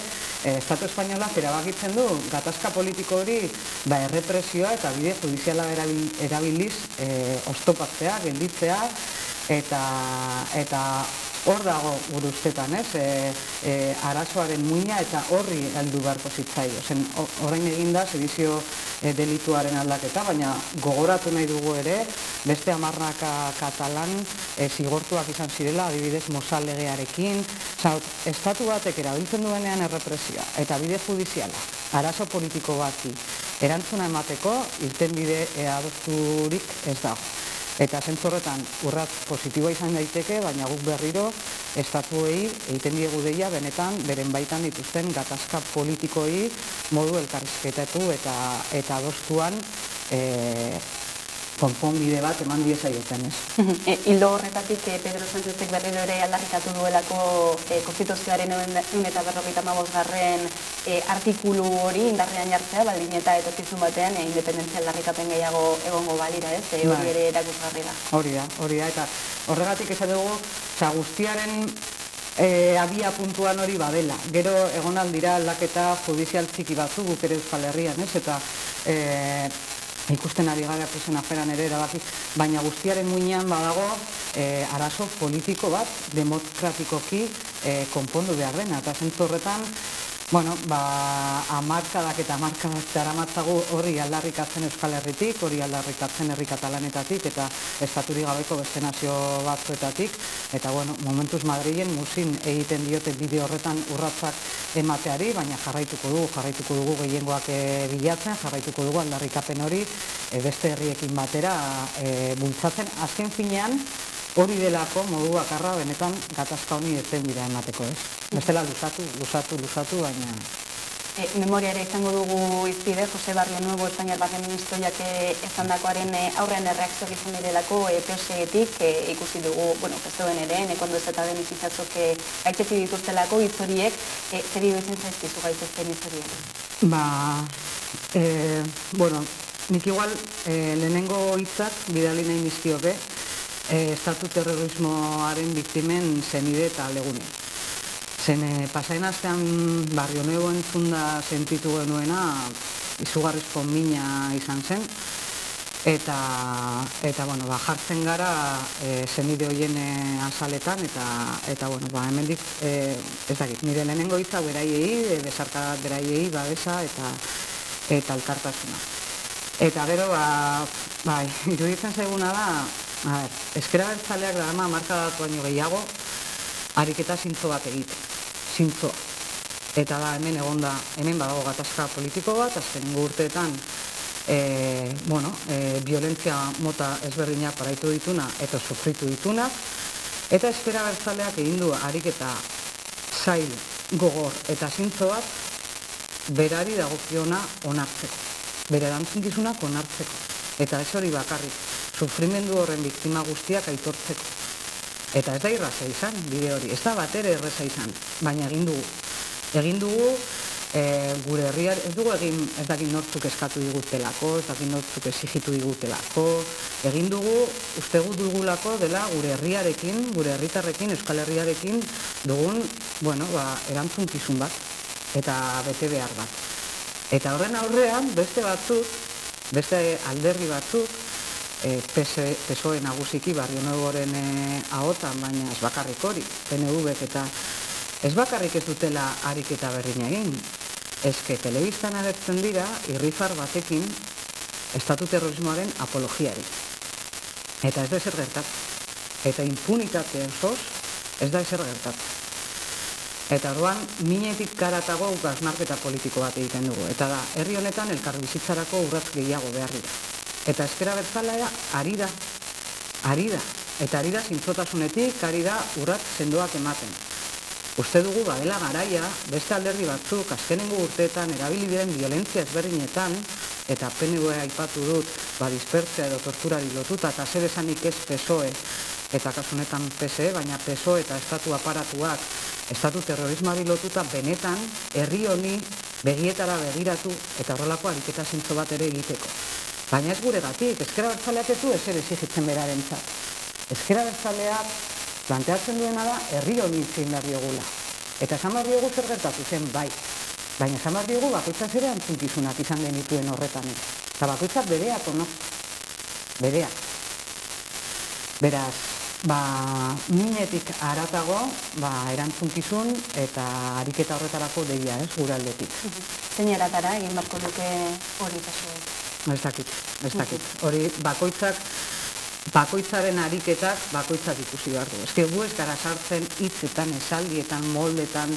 Estatu Espainolak erabakitzen du gatazka politiko hori errepresioa eta bide judiziala erabiliz oztopatzea, gelditzea, eta hor dago gure ustetan, arazoaren muina eta horri heldu beharko zitzaio. Orain egin da sedizio delituaren aldaketa, baina gogoratu nahi dugu ere, beste hamarnaka katalan zigortuak izan zirela, adibidez Mozal legearekin. Estatu batek erabiltzen duenean errepresioa eta bide judiziala, arazo politiko bati erantzuna emateko, irtenbide adosturik ez dago. Eta zentzu horretan urratz positiboa izan daiteke, baina guk berriro estatuei egiten diegu deia benetan beren baitan dituzten gatazka politikoi modu elkarrizketatu eta adostuan konponbide bat eman diezaioten, ez?
Hildo horretatik Pedro Sánchezek berriro ere aldarrikatu duelako Konstituzioaren 155. Artikulu hori indarrean jartzea, baldin eta etorkizun batean independentzia aldarrikapen gehiago egongo balira, ez? Hori ere erakusgarri da.
Hori da, eta horregatik esan dugu, guztiaren abia puntuan hori badela. Gero egon aldira aldaketa judizial txiki batzu guk ere Euskal Herrian, ez? Eta ikusten ari gara presen aferan ere erabaki, baina guztiaren muinean badago arazo politiko bat demokratikoki konpondu behar dena, eta zentzu horretan hamarkadak eta hamarkadak daramatzagu hori aldarrikatzen Euskal Herritik, hori aldarrikatzen herri katalanetatik eta estaturik gabeko beste nazio batzuetatik, eta momentuz Madrilen muzin egiten diote bide horretan urratsak emateari, baina jarraituko dugu gehiengoak bilatzen, jarraituko dugu aldarrikapen hori beste herriekin batera bultzatzen, azken finean hori delako modu bakarra benetan gatazka honi irtenbidea emateko, ez? Bestela luzatu, baina...
Memoria ere izango dugu izpide, Jose Barrio Nuevo, Espainiar Barne Ministroiak esandakoaren aurrean erreakzioak izan direlako PSE-etik, ikusi dugu, pestoen ere, nekondo ez eta den izizatzok gaitzetzi dituztelako hitz horiek, zer iruditzen zaizkizu gaitzezten hitz horiek?
Nik igual lehenengo hitzak bidali nahi nizkioke, estatu terrorismoaren biktimen zenide eta legune. Zen pasain astean Barrio Nuevo entzunda sentitu genuena izugarrizko mina izan zen, eta jartzen gara zenide horien azaletan, eta hemendik, ez dakit, nire lehenengo hitza beraiei, besarkadat beraiei, babesa eta elkartasuna. Eta gero, iruditzen zaiguna da, ezker abertzaleak da ama hamarkadat baino gehiago, ariketa zintzo bat egite, zintzoa. Eta da hemen badago gatazka politiko bat, azkenengo urteetan, violentzia mota ezberdinak paraitu dituna eta sufritu dituna, eta ezker abertzaleak egin du ariketa zail, gogor eta zintzo bat, berari dagokiona onartzeko. Bere erantzukizunak onartzeko. Eta ez hori bakarrik, sufrimendu horren biktima guztiak aitortzeko. Eta ez da irraza izan, bide hori, ez da batere erraza izan, baina egin dugu. Egin dugu, gure herriar, ez dugu egin, ez dakit nortzuk eskatu digutelako, ez dakit nortzuk exigitu digutelako, egin dugu, uste dugulako dela gure herriarekin, gure herritarrekin, Euskal Herriarekin dugun, erantzunkizun bat, eta bete behar bat. Eta horren aurrean, beste alderdi batzuk, PSOE nagusiki Barrio Nuevoren ahotan, baina ez bakarrik hori, PNV-ek eta ez bakarrik ez dutela ariketa berdina egin, eske telebistan agertzen dira irrifar batekin estatu terrorismoaren apologiari. Eta ez da ezer gertatu. Eta impunitate osoz ez da ezer gertatu. Eta orduan, minetik karatago gaznarketa politiko bat egiten dugu. Eta da, herri honetan elkarbizitzarako urratz gehiago behar dira. Eta ezker abertzalea ari da. Eta ari da zintzotasunetik, ari da urratz sendoak ematen. Uste dugu badela garaia, beste alderdi batzuk, azkenengo urteetan, erabili diren violentzia ezberdinetan, eta PNV aipatu dut, dispertzea edo torturari lotuta, eta zer esanik ez PSOE, eta kasunetan PSE, baina PSOE eta estatu aparatuak, estatu terrorismoari lotuta benetan, herri honi begietara begiratu eta horrelako ariketa zintzo bat ere egiteko. Baina ez guregatik, ezker abertzaleak ez du ezer exigitzen berarentzat. Ezker abertzaleak planteatzen duena da herri honi itzein behar diogula. Eta esan behar diogu zer gertatu zen, bai. Baina esan behar diogu bakoitzak ere antzunkizunak izan genituen horretan. Eta bakoitzak bereak, ono? Bereak. Beraz, minetik haratago, erantzunkizun eta ariketa horretarako deia, gure aldetik.
Zein eratara egin barko duke hori kasuek?
Ez dakit. Hori bakoitzaren ariketak bakoitzak ikusi behar du. Ez gu ez gara sartzen hitzetan, esaldietan, moldetan,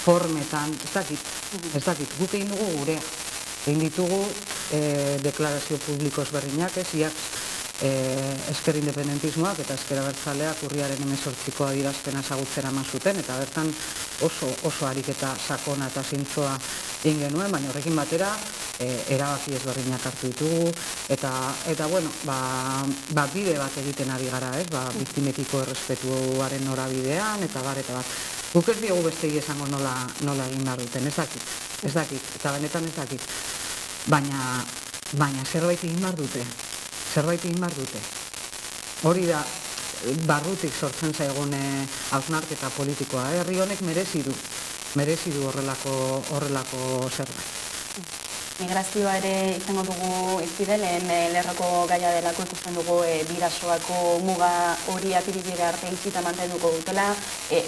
formetan, ez dakit. Guk egin dugu gurea. Egin ditugu deklarazio publiko ezberdinak, ezker independentismoak eta ezker abertzaleak urriaren 18ko adierazpena ezagutzera eman zuten, eta bertan oso ariketa sakona eta zintzoa egin genuen, baina horrekin batera erabaki ezberdinak hartu ditugu, eta bide bat egiten ari gara, biktimekiko errespetuaren norabidean, eta bar. Guk ez diogu bestegi esango nola egin behar duten, ez dakit, eta benetan ez dakit. Baina zerbait egin behar dute. Hori da, barrutik sortzen zaigun hausnarketa politikoa. Herri honek merezi du horrelako zerbait.
Migrazioa ere izango dugu izpide, lehen lerroko gaia delako ikusten dugu bidasoako muga hori apirilera arte itxita mantenduko dutela,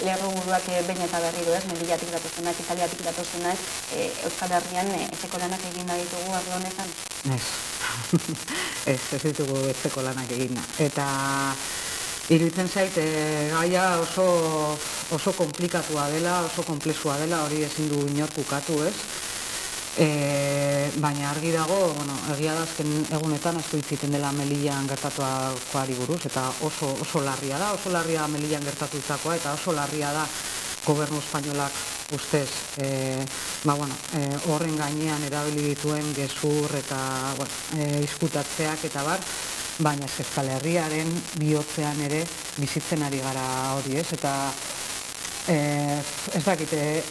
lerro buruak behin eta berriro mendilatik datozenak, Italiatik datozenak, Euskal Herrian etxeko lanak egin nahi ditugu arlo honetan? Ez ditugu etxeko lanak egin. Eta iruditzen zait, gaia oso komplikatua dela, oso komplexua dela, hori ezin du inork ukatu, baina argi dago, egia da azken egunetan asko itziten dela Melillan gertatuakoari buruz, eta oso larria da Melillan gertatutakoa, eta oso larria da gobernu espainolak ustez horren gainean erabili dituen gezur eta izkutatzeak eta bar, baina Euskal Herriaren bihotzean ere bizitzen ari gara hori, eta ez dakite,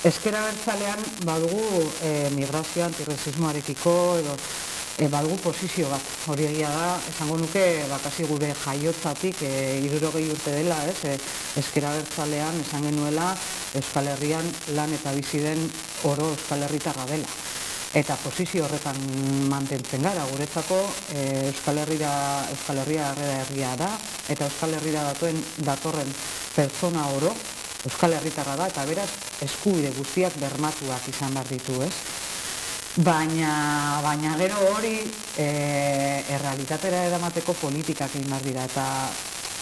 ezker abertzalean badugu migrazio antirrazismoarekiko edo badugu posizio bat, hori egia da, esango nuke bakasi gure jaiotzatik 60 urte dela, ezker abertzalean esan genuela Euskal Herrian lan eta bizi den oro Euskal Herritarra dela. Eta posizio horretan mantentzen gara, guretzako Euskal Herria herria da, eta Euskal Herria datorren pertsona oro Euskal Herritarra da, eta beraz eskubide guztiak bermatuak izan behar ditu, Baina gero hori errealitatera eramateko politikak egin behar dira, eta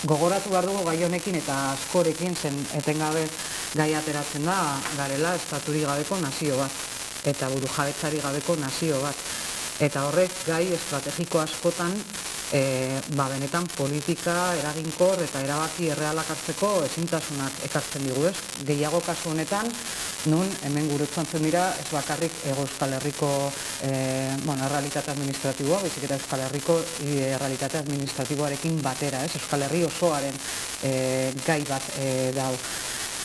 gogoratu behar dugu gai honekin eta askorekin zen etengabe gai ateratzen da garela estaturik gabeko nazio bat, eta burujabetzari gabeko nazio bat. Eta horrek gai estrategiko askotan benetan politika eraginkor eta erabaki errealak hartzeko ezintasunak ekartzen digu, Gehiago kasu honetan, nun hemen guretzantzen dira ez bakarrik Euskal Herriko errealitate administratiboa, baizik eta Euskal Herriko errealitate administratiboarekin batera, Euskal Herri osoaren gai bat dau.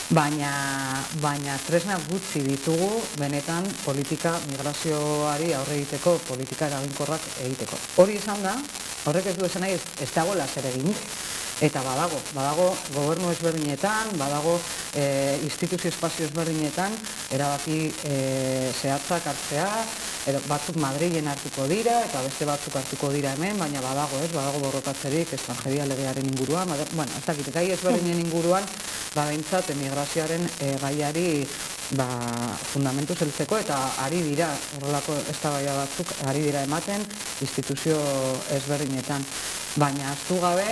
Baina tresna gutxi ditugu benetan politika migrazioari aurre egiteko, politika eraginkorrak egiteko. Hori izan da, horrek ez du esan nahi ez dagoela zer eginik. Eta badago gobernu ezberdinetan, badago instituzio espazio ezberdinetan erabaki zehatzak hartzea,
edo batzuk Madrilen hartuko dira, eta beste batzuk hartuko dira hemen, baina badago borrokatzerik estranjeria legearen inguruan, bueno, ez dakit, gai ezberdinen inguruan, behintzat emigrazioaren gaiari fundamentu zeltzeko, eta ari dira, horrelako eztabaida batzuk, ari dira ematen, instituzio ezberdinetan. Baina ahaztu gabe,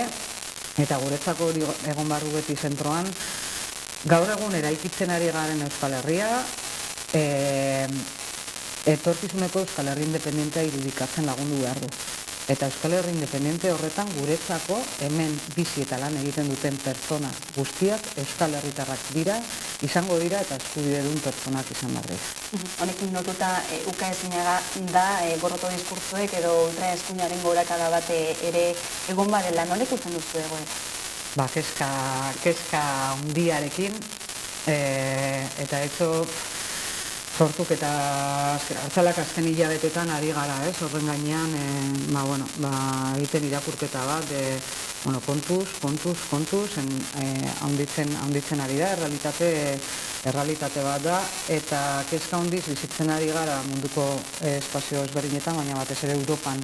eta guretzako hori egon barru beti zentroan, gaur egun eraikitzen ari garen Euskal Herria, etorkizuneko Euskal Herri independentea irudikatzen lagundu behar du. Eta Euskal Herri independente horretan guretzako hemen bizi eta lan egiten duten pertsona guztiak Euskal Herritarrak dira, izango dira eta eskubidedun pertsonak izan behar dira.
Honekin notuta ukaezina da gorroto diskurtzuek edo ultraeskuinaren gorakada bat ere egon barela, nola ikusten duzu egoera?
Kezka hundiarekin, eta etxo sortuk eta hartzalak azken hilabetetan ari gara, horren gainean, egiten irakurketa bat, kontuz, haunditzen ari da, errealitate bat da, eta kezka hundiz bizitzen ari gara munduko espazio ezberdinetan, baina batez ere Europan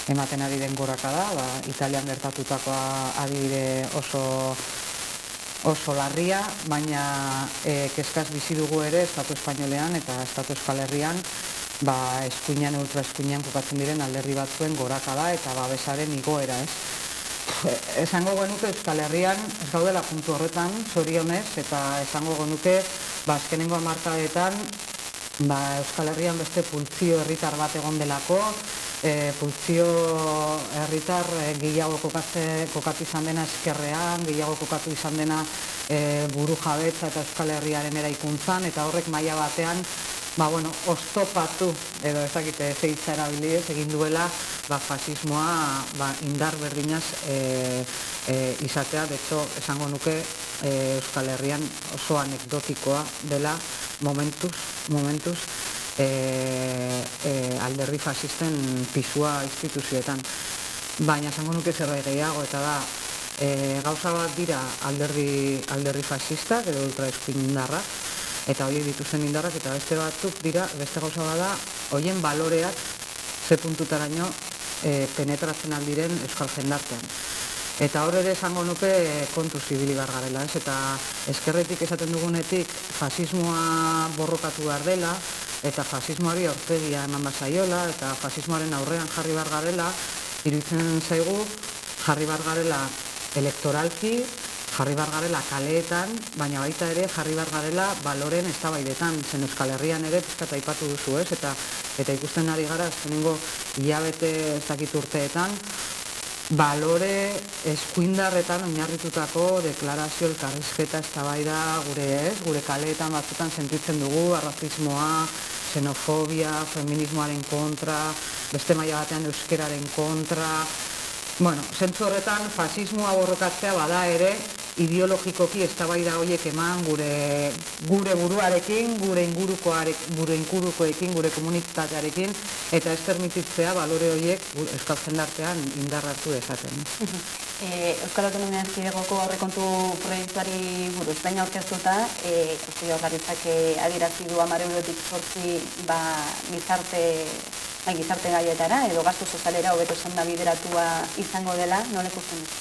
ematen ari den gorakada, Italian gertatutakoa adibide oso larria, baina kezkaz bizi dugu ere Estatu Espainolean eta Estatu Euskal Herrian eskuinean, ultraeskuinean kokatzen diren alderdi batzuen gorakada eta babesaren igoera, Esango genuke Euskal Herrian ez gaudela puntu horretan, zorionez, eta esango genuke azkenengo hamarkadetan Euskal Herrian beste pultzio herritar bat egon delako, pultzio herritar gehiago kokatu izan dena eskerrean, gehiago kokatu izan dena buru jabetza eta Euskal Herriaren eraikuntzan, eta horrek maila batean oztopatu, edo ezakite zeitza erabiliez, egin duela fasismoa indar berdinaz izatea, betxo esango nuke Euskal Herrian oso anekdotikoa dela momentuz alderdi fasisten pisua instituzioetan. Baina esango nuke zerbait gehiago, eta da gauza bat dira alderdi fasistak edo ultraeskuindarrak, eta horiek dituzen indarrak, eta beste batzuk dira, beste gauza bat da, horien baloreak ze puntutaraino penetratzen aldiren euskal jendartean. Eta hor ere esango nuke kontuz ibili behar garela, eta eskerretik esaten dugunetik fasismoa borrokatu behar dela, eta fasismoari aurpegia eman bazaiola, eta fasismoaren aurrean jarri behar garela, iruditzen zaigu jarri behar garela elektoralki, jarri behar garela kaleetan, baina baita ere jarri behar garela baloren eztabaidetan, zen Euskal Herrian ere pizkat aipatu duzu, eta ikusten ari gara azkenengo hilabete ez dakit urteetan, balore eskuindarretan oinarritutako deklarazio elkarrizketa eztabaida gure kaleetan batzutan sentitzen dugu, arrazismoa, xenofobia, feminismoaren kontra, beste maila batean euskeraren kontra. Zentzu horretan fasismoa borrokatzea bada ere ideologikoki eztabaida horiek eman gure buruarekin, gure ingurukoekin, gure komunitatearekin, eta ez permititzea balore horiek euskal jendartean indar hartu dezaten.
Euskal Autonomia Erkidegoko aurrekontu proiektuari buruz baina aurkeztuta, Eusko Jaurlaritzak adierazi du 10 eurotik 8 gizarte gaietara, edo gastu sozialera hobeto esanda bideratua izango dela, nola ikusten duzu?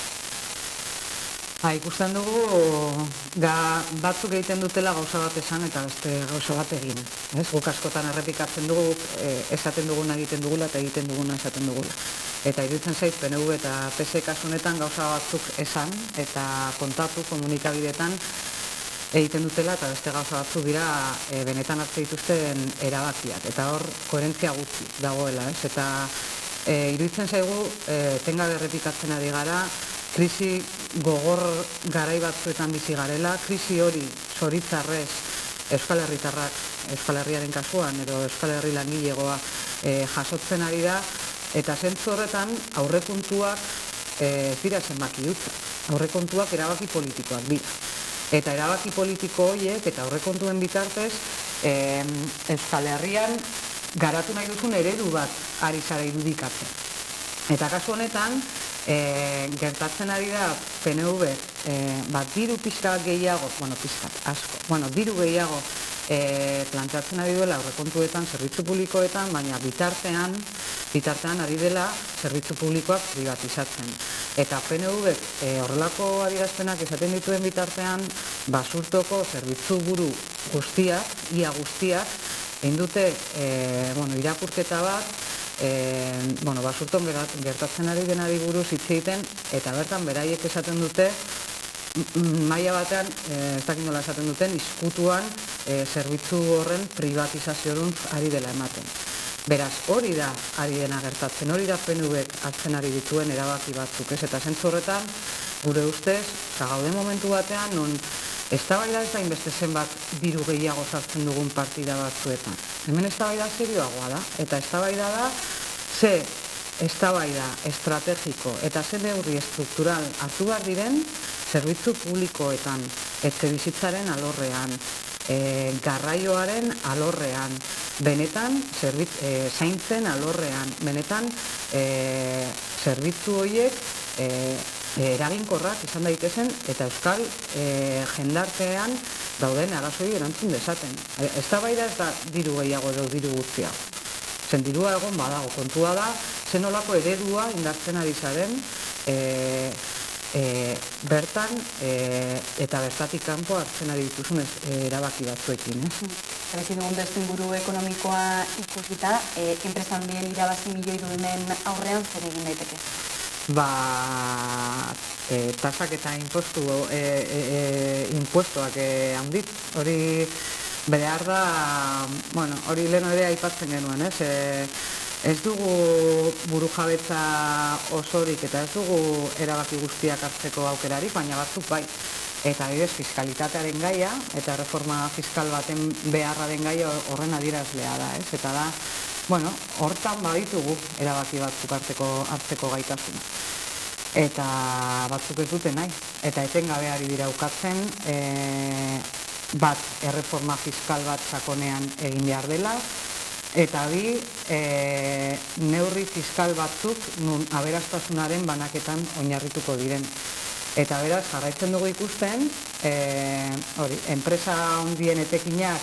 Ikusten dugu batzuk egiten dutela gauza bat esan eta beste gauza bat egin. Guk askotan errepikatzen dugu, esaten duguna egiten dugula eta egiten duguna esaten dugula. Eta iruditzen zait PNV eta PS kasunetan gauza batzuk esan eta kontatu komunikabideetan egiten dutela eta beste gauza batzuk dira benetan hartze dituzten erabakiak. Eta hor koherentzia gutxi dagoela. Eta iruditzen zaigu etengabe errepikatzen ari gara, krisi gogor garai batzuetan bizi garela, krisi hori zoritzarrez Euskal Herritarrak, Euskal Herriaren kasuan edo Euskal Herri langilegoa jasotzen ari da, eta zentzu horretan aurrekontuak ez dira zenbaki dutza. Aurrekontuak erabaki politikoak dira. Eta erabaki politiko horiek eta aurrekontuen bitartez Euskal Herrian garatu nahi duzun eredu bat ari zara irudikatzen. Eta kasu honetan, gertatzen ari da PNV diru pixka gehiago, diru gehiago planteatzen ari duela aurrekontuetan, zerbitzu publikoetan, baina bitartean ari dela zerbitzu publikoak privatizatzen. Eta PNV horrelako adierazpenak esaten dituen bitartean, Basurtoko zerbitzu buru guztiak, ia guztiak, egin dute irakurketa bat, Basurton gertatzen ari denari buruz hitz egiten, eta bertan beraiek esaten dute, maila batean, ez dakit nola esaten duten, izkutuan zerbitzu horren privatizazioruntz ari dela ematen. Beraz, hori da ari dena gertatzen, hori da PNVek hartzen ari dituen erabaki batzuk, ez? Eta zentzu horretan, gure ustez, gaude momentu batean, non eztabaida ez da inbeste zenbat diru gehiago sartzen dugun partida batzuetan. Hemen eztabaida serioagoa da, eta eztabaida da ze eztabaida estrategiko eta ze neurri estruktural hartu behar diren zerbitzu publikoetan, etxebizitzaren alorrean, garraioaren alorrean, benetan zaintzen alorrean, benetan zerbitzu horiek eraginkorrak izan daitezen eta euskal jendartean dauden arazoi erantzun dezaten. Eztabaida ez da diru gehiago edo diru gutxiago. Zen dirua egon badago, kontua da, zenolako eredua indartzen ari zaren bertan eta bertatik kanpo hartzen ari dituzun erabaki batzuekin.
Berezi dugun beste inguru ekonomikoa ikusita, enpresan bien irabazi milioi duen aurrean zer egin daiteke?
Tasak eta impuestoak handit, hori behar da, hori lehen ere aipatzen genuen, ez dugu burujabetza osorik eta ez dugu erabaki guztiak hartzeko aukerarik, baina batzuk bai. Eta adibidez, fiskalitatearen gaia eta reforma fiskal baten beharraren gaia horren adierazlea da, ez? Eta da, hortan baditugu erabaki batzuk hartzeko gaitasuna. Eta batzuk ez dute nahi. Eta etengabe ari dira ukatzen, bat, erreforma fiskal bat sakonean egin behar dela, eta bi, neurri fiskal batzuk nun aberastasunaren banaketan oinarrituko diren. Eta beraz, jarraitzen dugu ikusten, enpresa handien etekinak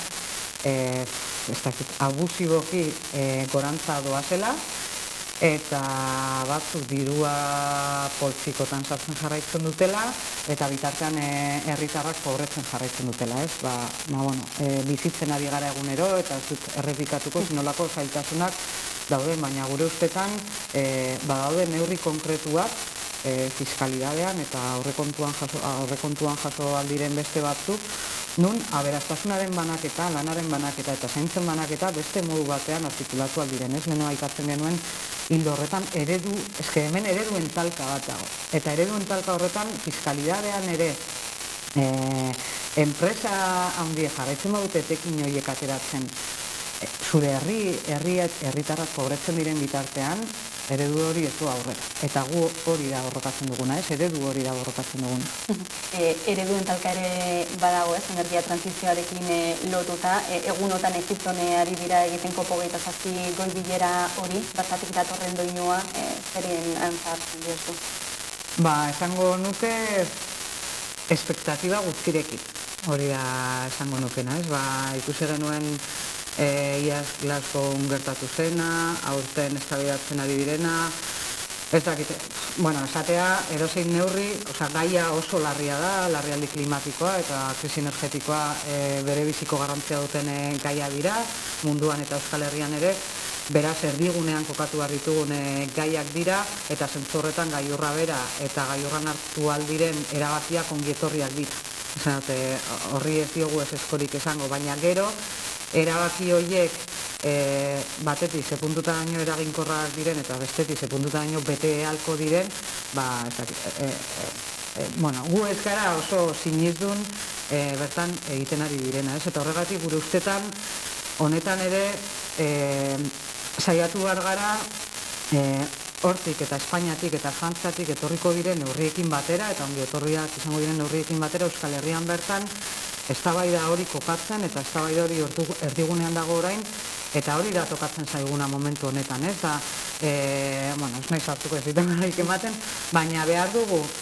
abusiboki gorantza doazela, eta batzuk dirua poltsikotan sartzen jarraitzen dutela, eta bitartean herritarrak pobretzen jarraitzen dutela, ez? Bizitzen ari gara egunero, eta ez dut errepikatuko zinolako zailtasunak dauden, baina gure ustetan badaude neurri konkretuak fiskalidadean eta aurrekontuan jaso aldiren beste batzuk, nun aberastasunaren banaketa, lanaren banaketa eta zaintzen banaketa beste modu batean artikulatu aldiren, ez? Leheno aikatzen genuen hildo horretan hemen ereduen talka bat dago. Eta ereduen talka horretan fiskalidadean ere enpresa handiek jarraitzen badute etekin horiek ateratzen zure herritarrak pobretzen diren bitartean, eredu hori ez du aurrera. Eta gu hori da borrokatzen duguna, ez? Eredu hori da borrokatzen duguna.
Ereduen talka ere badago, ez? Energia transizioarekin lotuta. Egunotan Egipton ari dira egiten COP27 goi bilera hori, bertatik datorren doinua, zerien antza hartzen diozu?
Esango nuke espektatiba guztirekin. Hori da esango nukena, ez? Ikusi genuen iaz Glasgown gertatu zena, aurten eztabaidatzen ari direna, ez dakit, esatea, edozein neurri, gaia oso larria da, larrialdi klimatikoa eta krisi energetikoa bere biziko garrantzia duten gaia dira, munduan eta Euskal Herrian ere, beraz erdigunean kokatu behar ditugun gaiak dira, eta zentzu horretan gailurra bera eta gailurran hartu aldiren erabakiak ongietorriak dira. Horri ez diogu ez eskorik esango, baina gero, erabaki horiek batetik sepuntutaino eraginkorrak diren eta bestetik sepuntutaino bete halko diren, gu ez gara oso sinizdun bertan egiten ari direna, ez? Eta horregatik gure ustetan honetan ere saiatu behar gara hortik eta Espainiatik eta Frantziatik etorriko diren neurriekin batera eta ongi etorriak izango diren neurriekin batera Euskal Herrian bertan eztabaida hori kokatzen eta eztabaida hori erdigunean dago orain eta hori da tokatzen zaiguna momentu honetan, ez da, ez nahi sartuko ez diten ematen, baina behar dugu